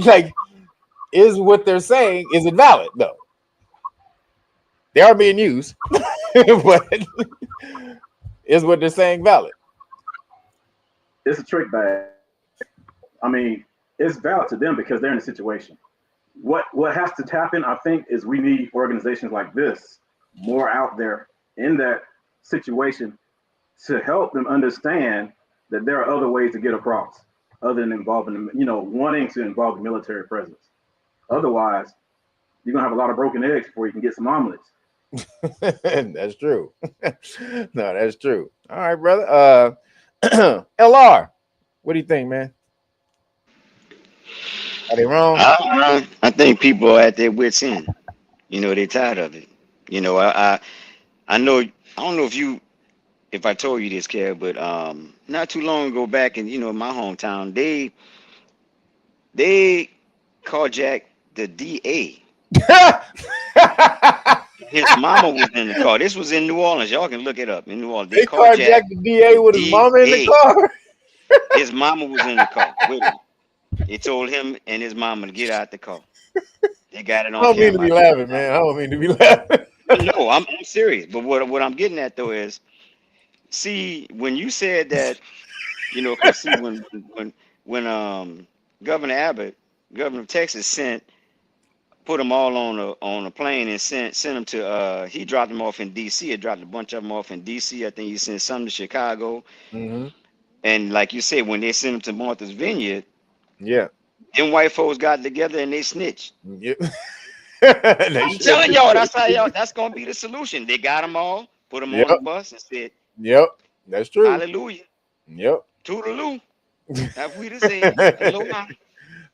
like, is what they're saying, is it valid though? They are being used, but is what they're saying valid? It's a trick bag. I mean, it's valid to them because they're in a situation. What has to happen, I think, is we need organizations like this more out there in that situation to help them understand that there are other ways to get across other than involving them, wanting to involve the military presence. Otherwise, you're gonna have a lot of broken eggs before you can get some omelets. That's true. No, that's true. All right, brother. LR, what do you think, man? Are they wrong? I think people are at their wits' end. They're tired of it. I know. I don't know if I told you this, Kev, but not too long ago back in my hometown, they carjacked the DA. His mama was in the car. This was in New Orleans. Y'all can look it up. In New Orleans, they carjacked the DA with his mama in the car. His mama was in the car with him. They told him and his mama to get out the car. They got it on camera. I don't mean to be laughing, man. I don't mean to be laughing. No, I'm serious. But what I'm getting at though is, see, when you said that, cause see when Governor Abbott, governor of Texas, put them all on a plane and sent them to he dropped them off in DC. He dropped a bunch of them off in DC. I think he sent some to Chicago. Mm-hmm. And like you said, when they sent them to Martha's Vineyard, yeah, them white folks got together and they snitched. Yeah. I'm telling y'all, that's gonna be the solution. They got them all, put them on the bus, and said, "Yep, that's true. Hallelujah. Yep. Toodaloo. Have we to say aloha.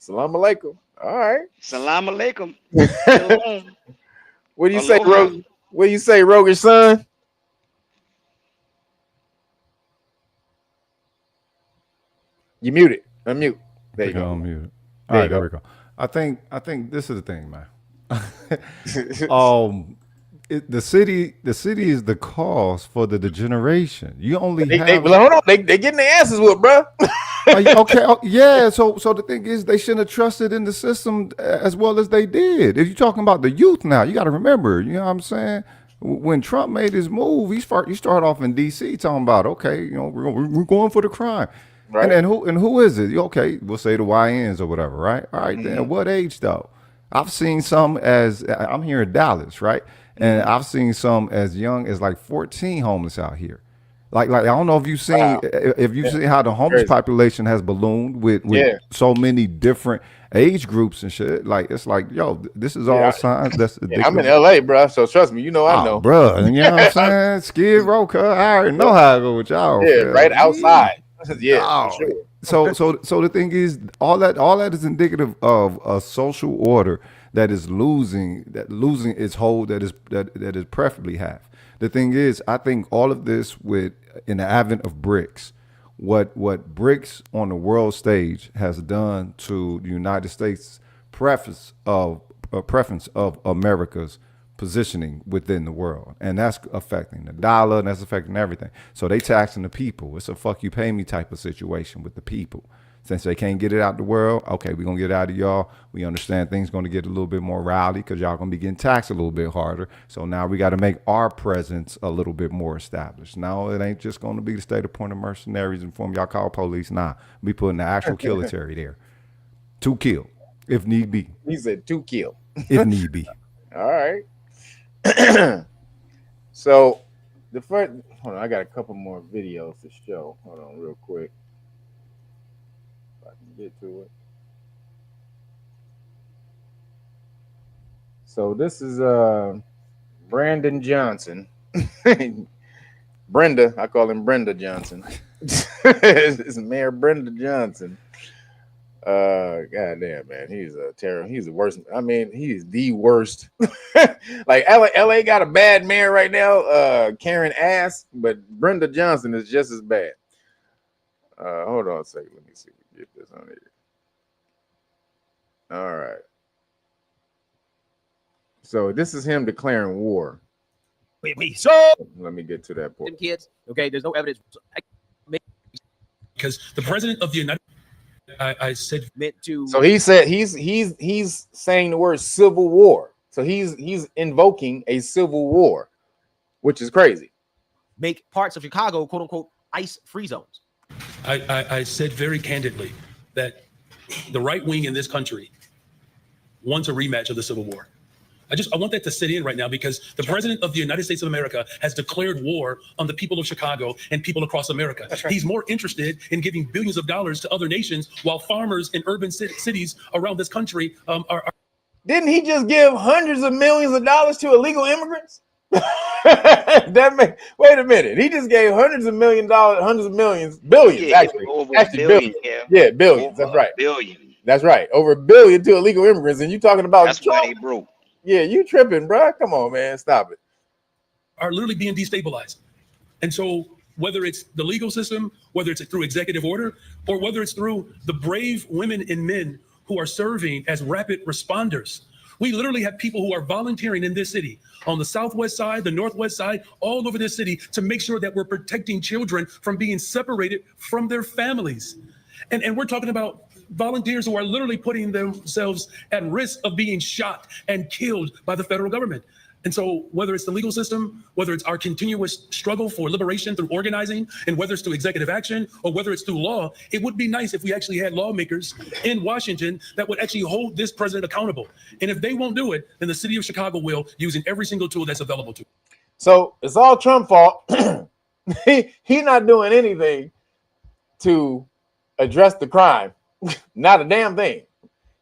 Salam alaikum. All right. Salam alaikum. What do you say, Rogue? What do you say, Rogue's son? You muted. Unmute. There you go. Unmute. All right, there we go. I think this is the thing, man. The city is the cause for the degeneration. You only have. Hold on. They getting their asses whooped, bro. Okay. Yeah. So the thing is, they shouldn't have trusted in the system as well as they did. If you're talking about the youth now, you got to remember. You know what I'm saying? When Trump made his move, you start off in D.C. talking about, okay, we're going for the crime. Right. And who is it? Okay, we'll say the YNs or whatever, right? All right, then what age though? I've seen some I'm here in Dallas, right? And I've seen some as young as like 14 homeless out here. Like I don't know if you've seen seen how the homeless population has ballooned with so many different age groups and shit. Like it's like, yo, this is all signs. That's I'm in LA, bro. So trust me, I know, bro. You know what I'm saying? Skid Row, cuz I already know how I go with y'all. Yeah, right outside. Yeah, sure. So the thing is, all that is indicative of a social order that is losing its hold that is preferably have. The thing is, I think all of this in the advent of BRICS, what BRICS on the world stage has done to the United States preference of America's positioning within the world, and that's affecting the dollar, and that's affecting everything. So they taxing the people. It's a fuck you pay me type of situation with the people. Since they can't get it out the world, okay, we're gonna get it out of y'all. We understand things gonna get a little bit more rowdy because y'all gonna be getting taxed a little bit harder. So now we got to make our presence a little bit more established. Now it ain't just gonna be the state appointed mercenaries and form y'all call police. Nah, we putting the actual military there to kill if need be. He said to kill if need be. All right. So the first, hold on, I got a couple more videos to show. Hold on real quick. If I can get to it. So this is Brandon Johnson. Brenda, I call him Brenda Johnson. It's Mayor Brenda Johnson. Goddamn, man, he's a terror. He's the worst. I mean, he's the worst. Like LA got a bad mayor right now, Karen Ass, but Brenda Johnson is just as bad. Hold on a second. Let me see if we get this on here. All right. So this is him declaring war. So let me get to that point. Kids, okay, there's no evidence because the president of the United I said meant to. So he said he's saying the word civil war. So he's invoking a civil war, which is crazy. Make parts of Chicago, quote unquote, ICE free zones. I said very candidly that the right wing in this country wants a rematch of the Civil War. I want that to sit in right now, because the president of the United States of America has declared war on the people of Chicago and people across America. That's right. He's more interested in giving billions of dollars to other nations, while farmers in urban cities around this country are. Didn't he just give hundreds of millions of dollars to illegal immigrants? Wait a minute. He just gave hundreds of millions, billions, actually. Billion, yeah, billions. That's right. Billion. That's right. Over $1 billion to illegal immigrants. And you talking about that's why they broke. Yeah, you tripping, bro. Come on, man. Stop it. Are literally being destabilized. And so whether it's the legal system, whether it's through executive order, or whether it's through the brave women and men who are serving as rapid responders, we literally have people who are volunteering in this city, on the southwest side, the northwest side, all over this city, to make sure that we're protecting children from being separated from their families. And we're talking about volunteers who are literally putting themselves at risk of being shot and killed by the federal government. And so whether it's the legal system, whether it's our continuous struggle for liberation through organizing, and whether it's through executive action, or whether it's through law, it would be nice if we actually had lawmakers in Washington that would actually hold this president accountable. And if they won't do it, then the city of Chicago will, using every single tool that's available to. So it's all Trump's fault. He's not doing anything to address the crime. Not a damn thing.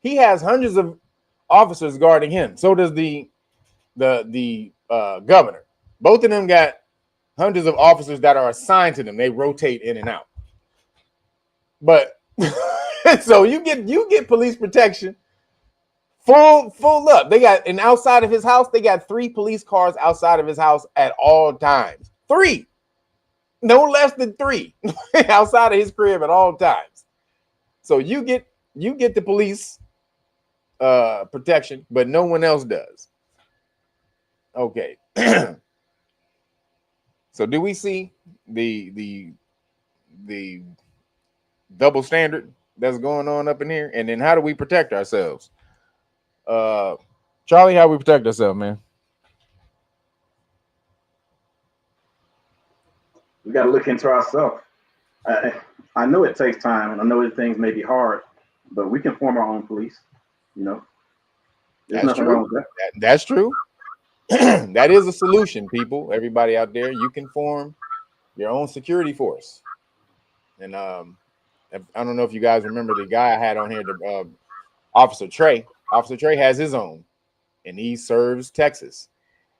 He has hundreds of officers guarding him. So does the governor. Both of them got hundreds of officers that are assigned to them. They rotate in and out. But so you get police protection full up. They got, and outside of his house, they got 3 police cars outside of his house at all times. 3. No less than 3 outside of his crib at all times. So you get the police protection, but no one else does. Okay. So do we see the double standard that's going on up in here? And then how do we protect ourselves? Charlie, how we protect ourselves, man? We got to look into ourselves. I know it takes time, and I know that things may be hard, but we can form our own police. You know, there's nothing wrong with that. That's true. That is a solution, people. Everybody out there, you can form your own security force. And I don't know if you guys remember the guy I had on here, the Officer Trey. Officer Trey has his own, and he serves Texas.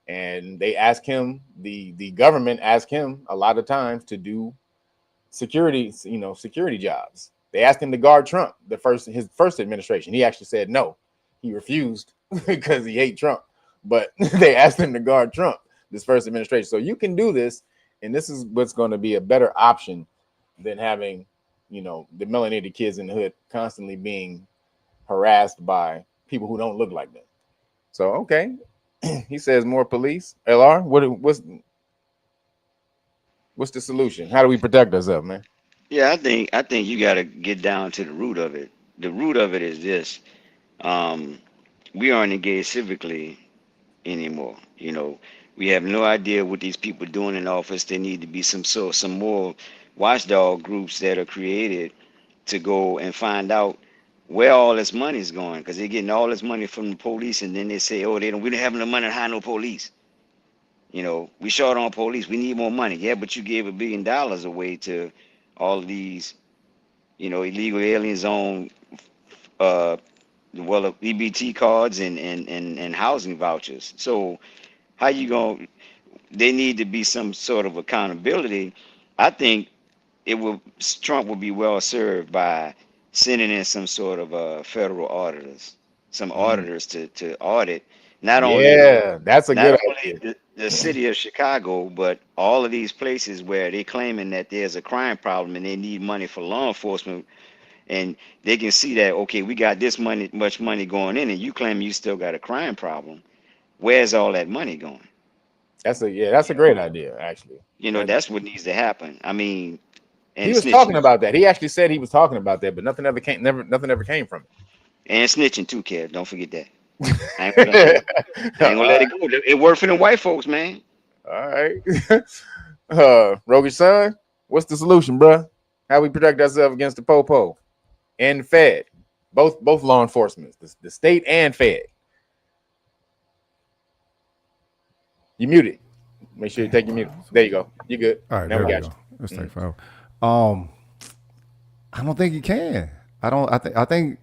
And they ask him, the government ask him a lot of times to do security jobs. They asked him to guard Trump, his first administration. He actually said no. He refused because he hates Trump. But they asked him to guard Trump this first administration. So you can do this, and this is what's going to be a better option than having, the melanated kids in the hood constantly being harassed by people who don't look like them. So okay, he says more police. LR, what's the solution? How do we protect ourselves, man? Yeah, I think you got to get down to the root of it. The root of it is this: we aren't engaged civically anymore. We have no idea what these people are doing in office. There need to be some more watchdog groups that are created to go and find out where all this money is going, because they're getting all this money from the police, and then they say, we don't have enough money to hire no police. We short on police. We need more money. Yeah, but you gave $1 billion away to all of these, illegal aliens on EBT cards and housing vouchers. So how you going? They need to be some sort of accountability. I think Trump will be well served by sending in some sort of federal auditors, some auditors to audit not only that's a good idea. The city of Chicago, but all of these places where they're claiming that there's a crime problem and they need money for law enforcement, and they can see that, okay, we got this much money going in, and you claim you still got a crime problem. Where's all that money going? That's a great idea, actually. That's what needs to happen. I mean, and he was talking about that. He actually said he was talking about that, but nothing ever came from it. And snitching too, Kev. Don't forget that. I ain't gonna let it go. It worked for the white folks, man. All right. Roguish son, what's the solution, bruh? How we protect ourselves against the po-po and the Fed? Both law enforcement, the state and Fed. You muted. Make sure you take your mute. There you go. You good. All right, now there we we got go. you. Let's take forever. I don't think you can. I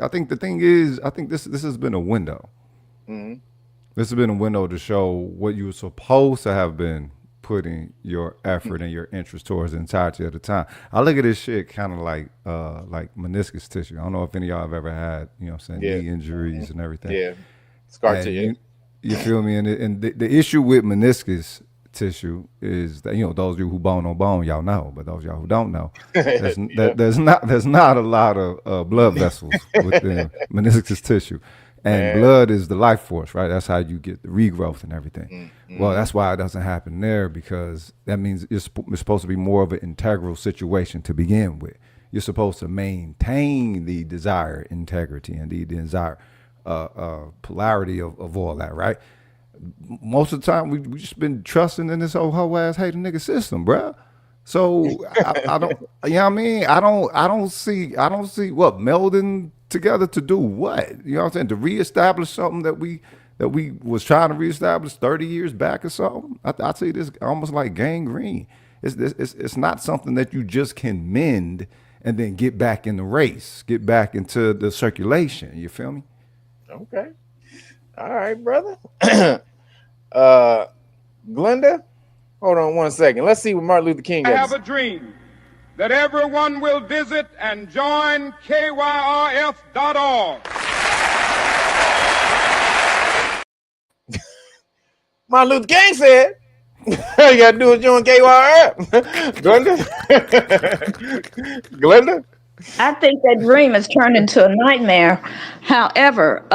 think the thing is, I think this has been a window. Mm-hmm. This has been a window to show what you were supposed to have been putting your effort and your interest towards the entirety of the time. I look at this shit kind of like meniscus tissue. I don't know if any of y'all have ever had, you know what I'm saying, knee injuries and everything. Yeah. Scar And tissue. you feel me? And the issue with meniscus tissue is that, you know, those of you who bone on bone, y'all know, but those of y'all who don't know, there's not a lot of blood vessels within meniscus tissue. And blood is the life force, right? That's how you get the regrowth and everything. Well, that's why it doesn't happen there, because that means it's supposed to be more of an integral situation to begin with. You're supposed to maintain the desired integrity and the desired polarity of all that, right? Most of the time, we just been trusting in this whole ass hating nigga system, bruh. So I don't, you know what I mean? I don't see what melding together to do what, you know what I'm saying? To reestablish something that we was trying to reestablish 30 years back or something. I see this almost like gangrene. It's not something that you just can mend and then get back in the race, get back into the circulation. You feel me? Okay. All right, brother. Glenda, hold on one second. Let's see what Martin Luther King I got have to a dream that everyone will visit and join KYRF.org. Martin Luther King said, all you gotta do is join KYRF. Glenda? I think that dream has turned into a nightmare. However,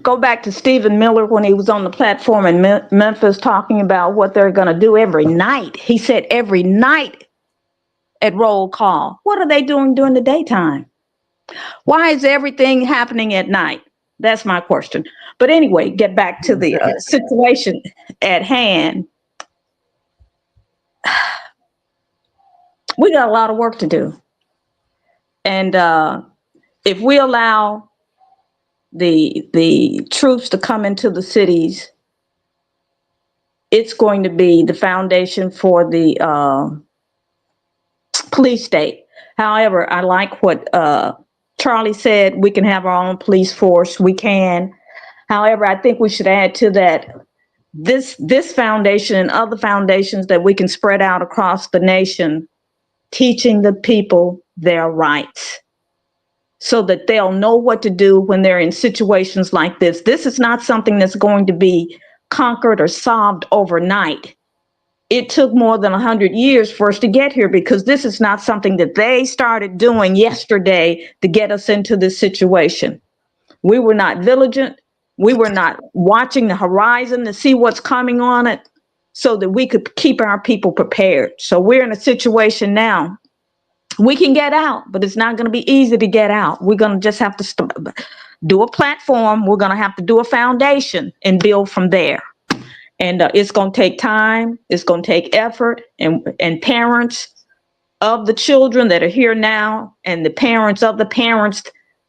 go back to Stephen Miller when he was on the platform in Memphis talking about what they're going to do every night. He said every night at roll call. What are they doing during the daytime? Why is everything happening at night? That's my question. But anyway, get back to the situation at hand. We got a lot of work to do. And if we allow the troops to come into the cities, it's going to be the foundation for the police state. However, I like what Charlie said. We can have our own police force. We can. However, I think we should add to that this foundation and other foundations that we can spread out across the nation, teaching the people their rights, so that they'll know what to do when they're in situations like this. This is not something that's going to be conquered or solved overnight. It took more than 100 years for us to get here, because this is not something that they started doing yesterday to get us into this situation. We were not vigilant. We were not watching the horizon to see what's coming on it so that we could keep our people prepared. So we're in a situation now. We can get out, but it's not going to be easy to get out. We're going to just have to do a platform. We're going to have to do a foundation and build from there. And it's going to take time. It's going to take effort. And parents of the children that are here now, and the parents of the parents,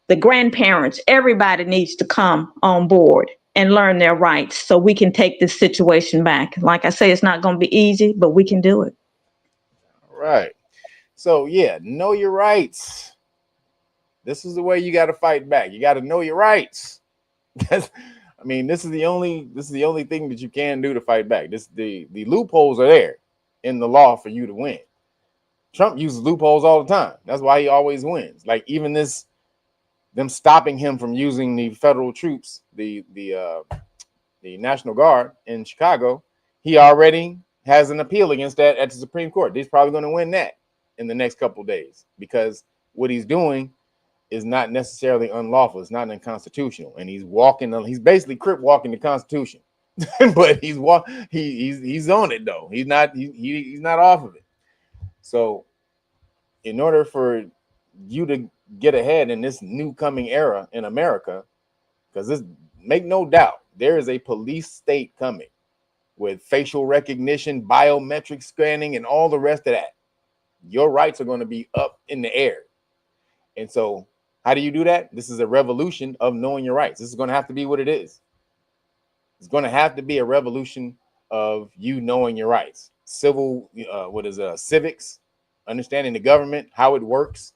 the grandparents, everybody needs to come on board and learn their rights so we can take this situation back. Like I say, it's not going to be easy, but we can do it. All right. So yeah, know your rights. This is the way you got to fight back. You got to know your rights. I mean, this is the only thing that you can do to fight back. The loopholes are there in the law for you to win. Trump uses loopholes all the time. That's why he always wins. Like even them stopping him from using the federal troops, the National Guard in Chicago, he already has an appeal against that at the Supreme Court. He's probably going to win that in the next couple of days, because what he's doing is not necessarily unlawful. It's not unconstitutional, and he's basically crip walking the Constitution. But he's on it though. He's not off of it. So in order for you to get ahead in this new coming era in America, because make no doubt, there is a police state coming with facial recognition, biometric scanning, and all the rest of that. Your rights are going to be up in the air. And so how do you do that? This is a revolution of knowing your rights. This is going to have to be what it is. It's going to have to be a revolution of you knowing your rights. Civil, civics, understanding the government, how it works,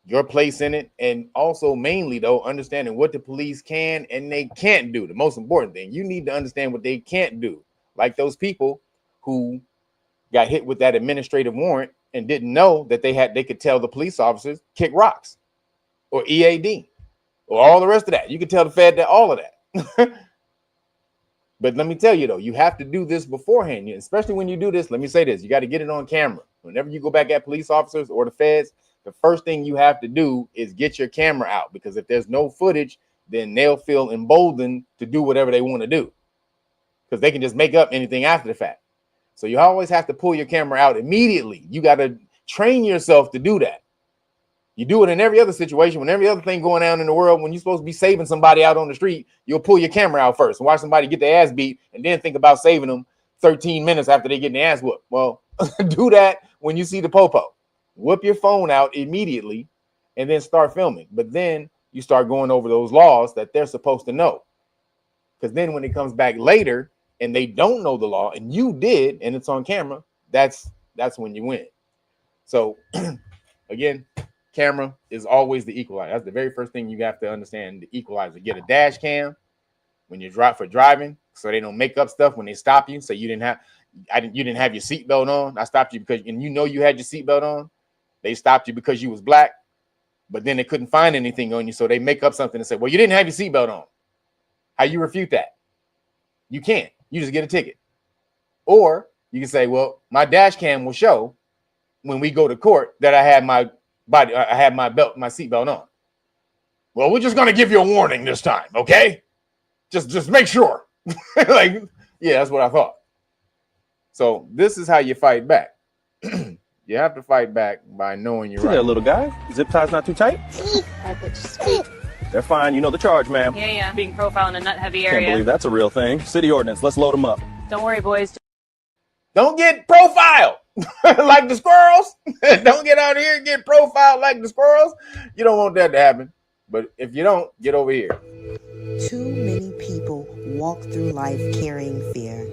your place in it, and also mainly though, understanding what the police can and they can't do. The most important thing, you need to understand what they can't do. Like those people who got hit with that administrative warrant and didn't know that they could tell the police officers kick rocks or EAD or all the rest of that. You could tell the Fed that all of that. But let me tell you though, you have to do this beforehand, especially when you do this. Let me say this, you got to get it on camera. Whenever you go back at police officers or the feds, the first thing you have to do is get your camera out, because if there's no footage, then they'll feel emboldened to do whatever they want to do, because they can just make up anything after the fact. So you always have to pull your camera out immediately. You got to train yourself to do that. You do it in every other situation, when every other thing going on in the world, when you're supposed to be saving somebody out on the street, you'll pull your camera out first and watch somebody get their ass beat and then think about saving them 13 minutes after they get their ass whooped. Well, do that when you see the popo. Whip your phone out immediately and then start filming. But then you start going over those laws that they're supposed to know. Because then when it comes back later and they don't know the law and you did, and it's on camera, that's when you win. So again, camera is always the equalizer. That's the very first thing you have to understand, the equalizer. Get a dash cam when you drive for driving, so they don't make up stuff when they stop you. So you didn't have your seatbelt on. I stopped you because, and you know you had your seatbelt on. They stopped you because you was black, but then they couldn't find anything on you, so they make up something and say, well, you didn't have your seatbelt on. How you refute that? You can't. You just get a ticket. Or you can say, well, my dash cam will show when we go to court that I had my seatbelt on. Well, we're just gonna give you a warning this time, okay? Just make sure. Like, yeah, that's what I thought. So this is how you fight back. You have to fight back by knowing your rights. There, little guy. Zip tie's not too tight? They're fine. You know the charge, ma'am. Yeah. Being profiled in a nut-heavy Can't area. believe that's a real thing. City ordinance. Let's load them up. Don't worry, boys. Don't get profiled like the squirrels. Don't get out here and get profiled like the squirrels. You don't want that to happen. But if you don't, get over here. Too many people walk through life carrying fear.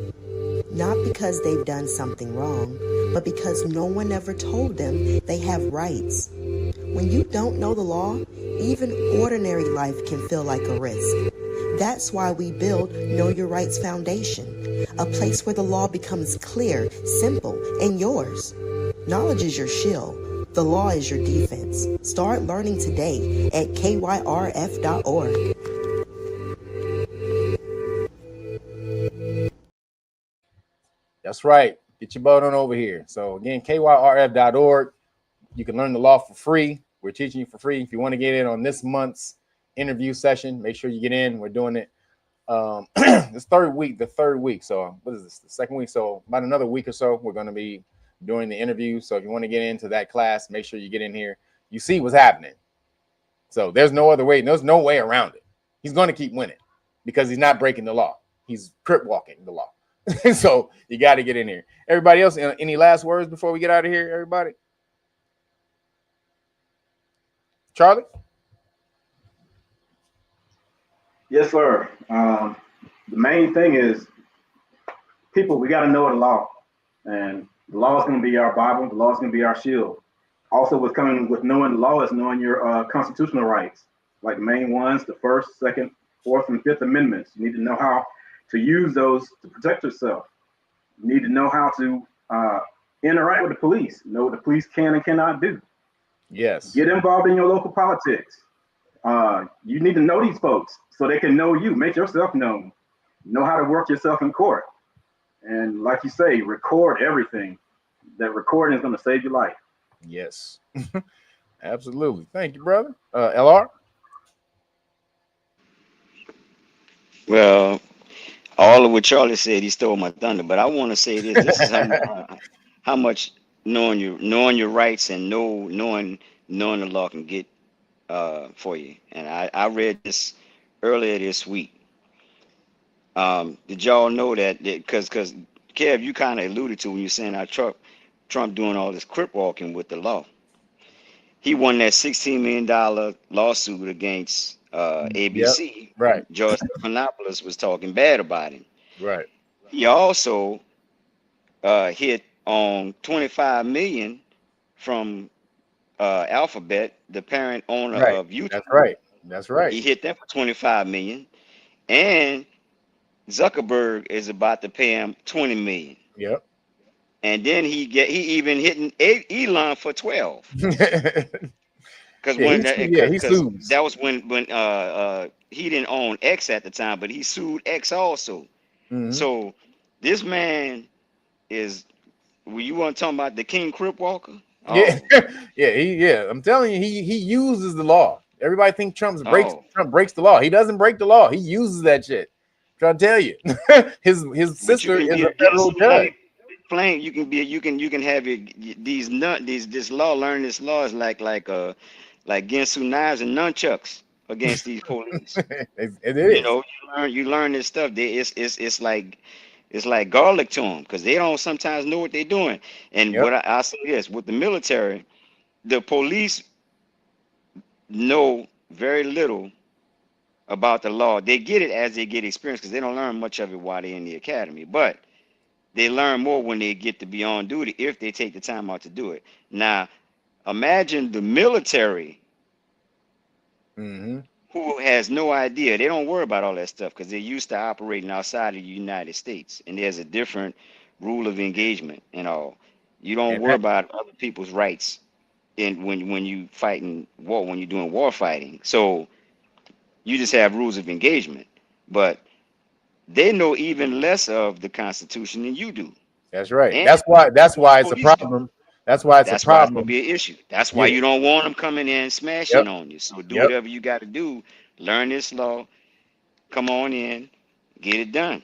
Not because they've done something wrong, but because no one ever told them they have rights. When you don't know the law, even ordinary life can feel like a risk. That's why we build Know Your Rights Foundation, a place where the law becomes clear, simple, and yours. Knowledge is your shield. The law is your defense. Start learning today at KYRF.org. That's right. Get your butt on over here. So again, KYRF.org. You can learn the law for free. We're teaching you for free. If you want to get in on this month's interview session, make sure you get in. We're doing it the third week. So what is this? The second week. So about another week or so, we're going to be doing the interview. So if you want to get into that class, make sure you get in here. You see what's happening. So there's no other way. There's no way around it. He's going to keep winning because he's not breaking the law. He's crip walking the law. So you got to get in here. Everybody else, any last words before we get out of here, everybody? Charlie? Yes, sir. The main thing is, people, we got to know the law. And the law is going to be our Bible. The law is going to be our shield. Also, what's coming with knowing the law is knowing your constitutional rights, like the main ones, the First, Second, Fourth, and Fifth Amendments. You need to know how to use those to protect yourself. You need to know how to interact with the police, know what the police can and cannot do. Yes. Get involved in your local politics. You need to know these folks so they can know you. Make yourself known. Know how to work yourself in court. And like you say, record everything. That recording is going to save your life. Yes. Absolutely. Thank you, brother. LR? Well, all of what Charlie said, he stole my thunder. But I want to say this: this is how much knowing your rights and knowing the law can get for you. And I read this earlier this week. Did y'all know that? Because Kev, you kind of alluded to when you're saying how Trump doing all this crip walking with the law. He won that $16 million lawsuit against ABC. Yep. Right. George Stephanopoulos was talking bad about him. Right. He also hit on 25 million from Alphabet, the parent owner Right. of YouTube. That's right. That's right. He hit them for 25 million, and Zuckerberg is about to pay him 20 million. Yep. And then he even hitting Elon for 12. Because he sued. that was when he didn't own X at the time, but he sued X also. Mhm. So this man is. Well, you want to talk about the King Crip Walker? Oh. Yeah. I'm telling you, he uses the law. Everybody thinks Trump breaks the law. He doesn't break the law. He uses that shit. I'm trying to tell you, his sister is a federal judge. Plain, you can have this law. Learn this law is like Gensu knives and nunchucks against these police. It is. You know, you learn this stuff. It's like garlic to them because they don't sometimes know what they're doing. And what I say this with the military, the police know very little about the law. They get it as they get experience because they don't learn much of it while they're in the academy. But they learn more when they get to be on duty if they take the time out to do it. Now, imagine the military who has no idea. They don't worry about all that stuff because they're used to operating outside of the United States. And there's a different rule of engagement and all. You don't worry about other people's rights when you fighting war, when you're doing war fighting. So you just have rules of engagement. But they know even less of the Constitution than you do. That's right. And That's why it's a problem. That's why it's a problem. It's gonna be an issue. That's why you don't want them coming in smashing on you. So do whatever you got to do. Learn this law. Come on in. Get it done.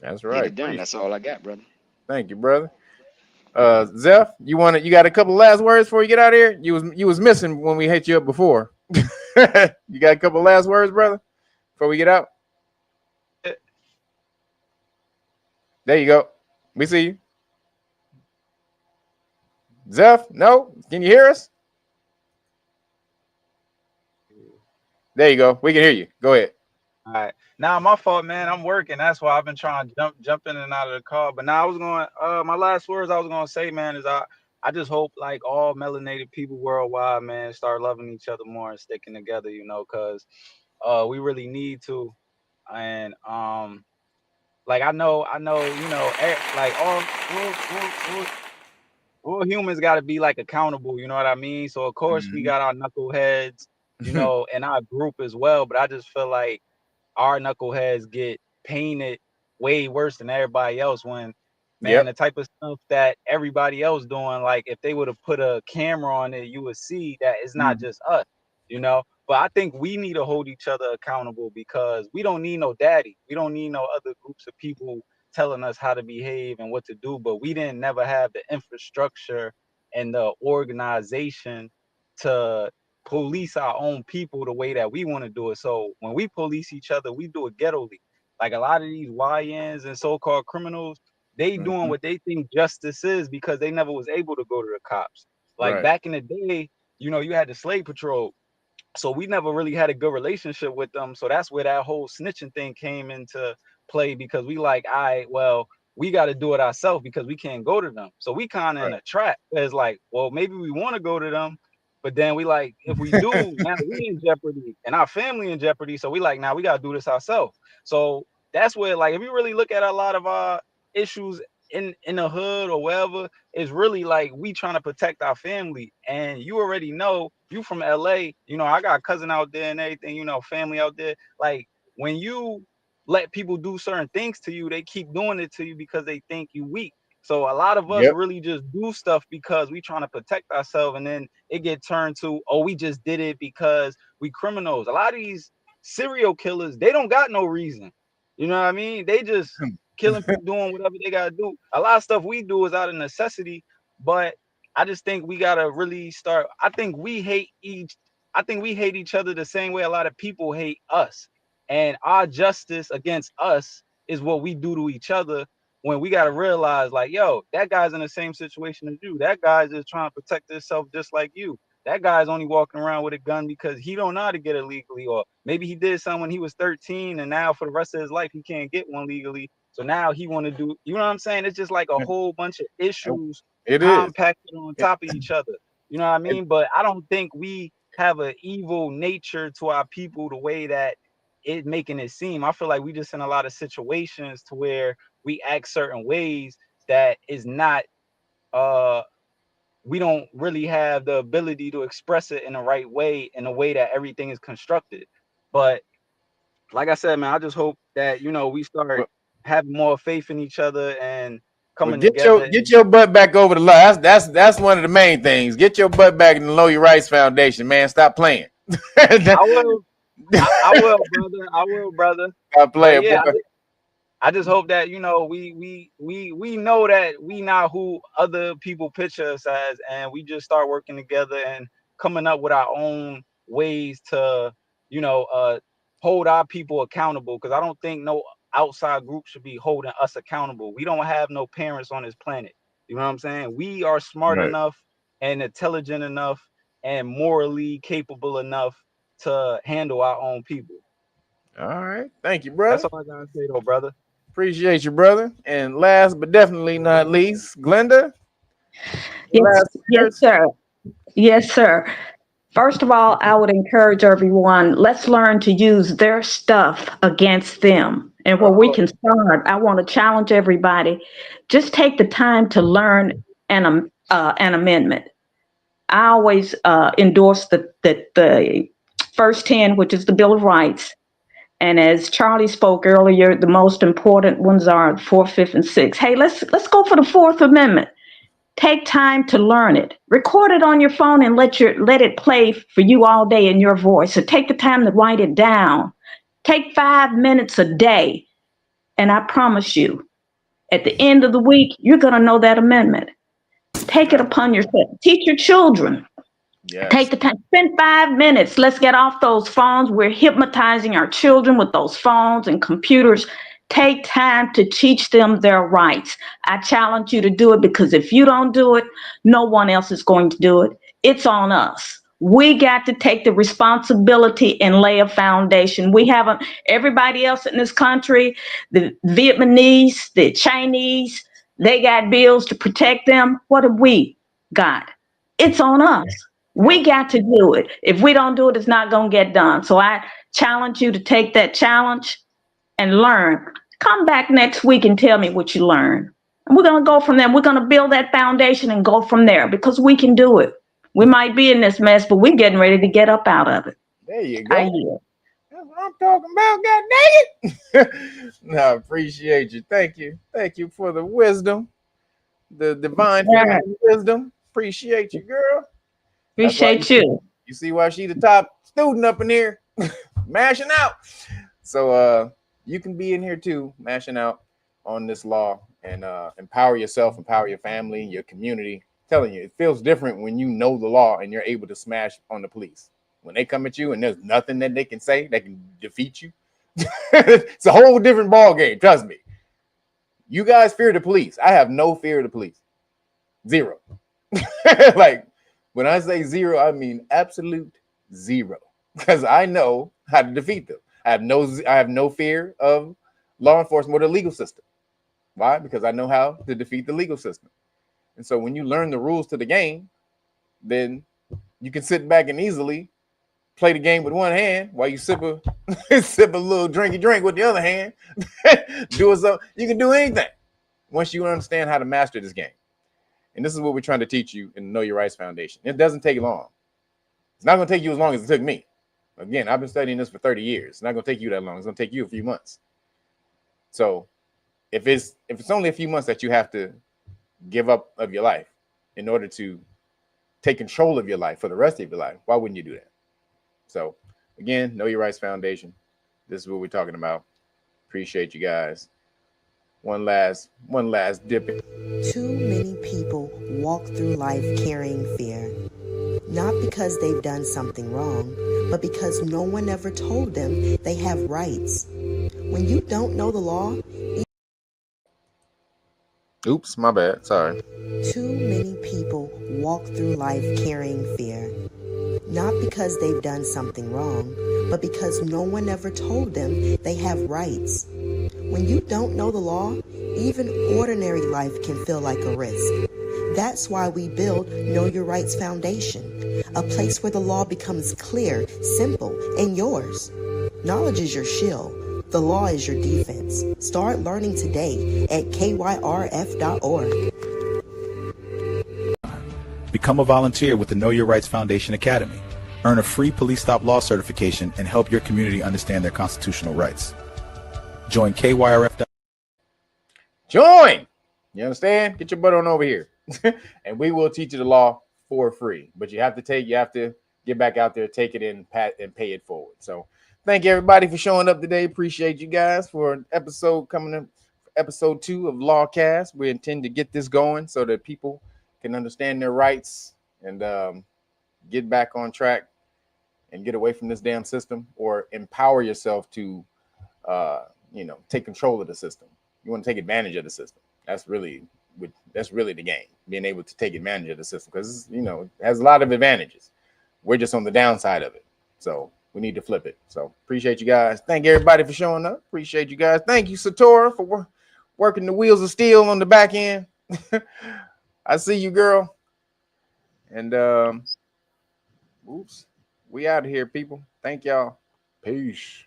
That's right. Get it done. That's all I got, brother. Thank you, brother. Zeph, you got a couple last words before you get out of here? You was missing when we hit you up before. You got a couple last words, brother, before we get out? There you go. We see you. Zeph, no? Can you hear us? There you go. We can hear you. Go ahead. All right. Now my fault, man. I'm working. That's why I've been trying to jump in and out of the car. But now I was going my last words I was gonna say, man, is I just hope like all melanated people worldwide, man, start loving each other more and sticking together, you know, because we really need to. And like I know, you know, like all humans got to be like accountable, you know what I mean? So of course we got our knuckleheads, you know, in our group as well. But I just feel like our knuckleheads get painted way worse than everybody else when, man, the type of stuff that everybody else doing, like if they would have put a camera on it, you would see that it's not just us, you know. But I think we need to hold each other accountable because we don't need no daddy. We don't need no other groups of people telling us how to behave and what to do. But we didn't never have the infrastructure and the organization to police our own people the way that we want to do it. So when we police each other, we do it ghettoly. Like a lot of these YNs and so-called criminals, they doing what they think justice is because they never was able to go to the cops. Like back in the day, you know, you had the slave patrol. So we never really had a good relationship with them. So that's where that whole snitching thing came into play because we like, all right, well, we got to do it ourselves because we can't go to them. So we kind of in a trap. It's like, well, maybe we want to go to them, but then we like, if we do, now we in jeopardy and our family in jeopardy. So we like, now we got to do this ourselves. So that's where, like, if you really look at a lot of our issues in the hood or wherever, it's really like we trying to protect our family. And you already know, you from LA, you know, I got a cousin out there and everything, you know, family out there. Like when you let people do certain things to you, they keep doing it to you because they think you weak. So a lot of us really just do stuff because we trying to protect ourselves, and then it get turned to, oh, we just did it because we criminals. A lot of these serial killers, they don't got no reason. You know what I mean? They just killing people, doing whatever they gotta do. A lot of stuff we do is out of necessity, but I just think we gotta really start. I think we hate each other the same way a lot of people hate us. And our justice against us is what we do to each other, when we got to realize, like, yo, that guy's in the same situation as you. That guy's just trying to protect himself just like you. That guy's only walking around with a gun because he don't know how to get it legally, or maybe he did something when he was 13 and now for the rest of his life he can't get one legally. So now he want to do, you know what I'm saying? It's just like a whole bunch of issues compacted on top of each other. You know what I mean? But I don't think we have an evil nature to our people the way that it making it seem. I feel like we just in a lot of situations to where we act certain ways that is not we don't really have the ability to express it in the right way, in a way that everything is constructed. But like I said, man, I just hope that, you know, we start having more faith in each other and coming together. Get your butt back over the law. That's one of the main things. Get your butt back in the Know Your Rights Foundation, man. Stop playing. I will, brother. I will, brother. Stop playing, yeah, boy. I just hope that, you know, we know that we not who other people picture us as, and we just start working together and coming up with our own ways to, you know, hold our people accountable. Because I don't think no outside group should be holding us accountable. We don't have no parents on this planet. You know what I'm saying? We are smart enough and intelligent enough and morally capable enough to handle our own people. All right. Thank you, brother. That's all I gotta say, though, brother. Appreciate you, brother. And last but definitely not least, Glenda. Yes, sir. Yes, sir. First of all, I would encourage everyone, let's learn to use their stuff against them. And where we can start, I want to challenge everybody, just take the time to learn an amendment. I always endorse the first 10, which is the Bill of Rights. And as Charlie spoke earlier, the most important ones are 4th, 5th, and 6th. Hey, let's go for the 4th Amendment. Take time to learn it. Record it on your phone and let it play for you all day in your voice. So take the time to write it down. Take 5 minutes a day. And I promise you, at the end of the week, you're going to know that amendment. Take it upon yourself. Teach your children. Yes. Take the time, spend 5 minutes. Let's get off those phones. We're hypnotizing our children with those phones and computers. Take time to teach them their rights. I challenge you to do it, because if you don't do it, no one else is going to do it. It's on us. We got to take the responsibility and lay a foundation. We haven't, everybody else in this country, the Vietnamese, the Chinese, they got bills to protect them. What have we got? It's on us. We got to do it. If we don't do it, it's not going to get done. So I challenge you to take that challenge and learn. Come back next week and tell me what you learned. And we're going to go from there. We're going to build that foundation and go from there, because we can do it. We might be in this mess, but we're getting ready to get up out of it. There you go. That's what I'm talking about. God dang it. No, I appreciate you. Thank you. Thank you for the wisdom, the divine wisdom. Appreciate you, girl. Appreciate you. You see why she the top student up in here, mashing out. So you can be in here too, mashing out on this law, and empower yourself, empower your family, your community. Telling you, it feels different when you know the law and you're able to smash on the police. When they come at you and there's nothing that they can say that can defeat you, it's a whole different ball game. Trust me. You guys fear the police. I have no fear of the police. Zero. Like, when I say zero, I mean absolute zero, because I know how to defeat them. I have no fear of law enforcement or the legal system. Why? Because I know how to defeat the legal system. And so when you learn the rules to the game, then you can sit back and easily play the game with one hand while you sip a little drinky drink with the other hand. You can do anything once you understand how to master this game. And this is what we're trying to teach you in the Know Your Rights Foundation. It doesn't take long. It's not going to take you as long as it took me. Again, I've been studying this for 30 years. It's not going to take you that long. It's going to take you a few months. So if it's only a few months that you have to give up of your life in order to take control of your life for the rest of your life, why wouldn't you do that? So again, Know Your Rights Foundation. This is what we're talking about. Appreciate you guys. One last dip. Too many people walk through life carrying fear. Not because they've done something wrong, but because no one ever told them they have rights. When you don't know the law, Oops, my bad. Sorry. too many people walk through life carrying fear. Not because they've done something wrong, but because no one ever told them they have rights. When you don't know the law, even ordinary life can feel like a risk. That's why we build Know Your Rights Foundation, a place where the law becomes clear, simple, and yours. Knowledge is your shield. The law is your defense. Start learning today at KYRF.org. Become a volunteer with the Know Your Rights Foundation Academy. Earn a free police stop law certification and help your community understand their constitutional rights. Join KYRF. Join. You understand? Get your butt on over here. And we will teach you the law for free. But you have to get back out there, take it in, and pay it forward. So thank you everybody for showing up today. Appreciate you guys for an episode coming up, episode 2 of Lawcast. We intend to get this going so that people can understand their rights and get back on track and get away from this damn system, or empower yourself to take control of the system. You want to take advantage of the system. That's really the game, being able to take advantage of the system, because it has a lot of advantages. We're just on the downside of it, so we need to flip it. So appreciate you guys. Thank everybody for showing up. Appreciate you guys. Thank you, Satora, for working the wheels of steel on the back end. I see you, girl. And oops, we out of here, people. Thank y'all. Peace.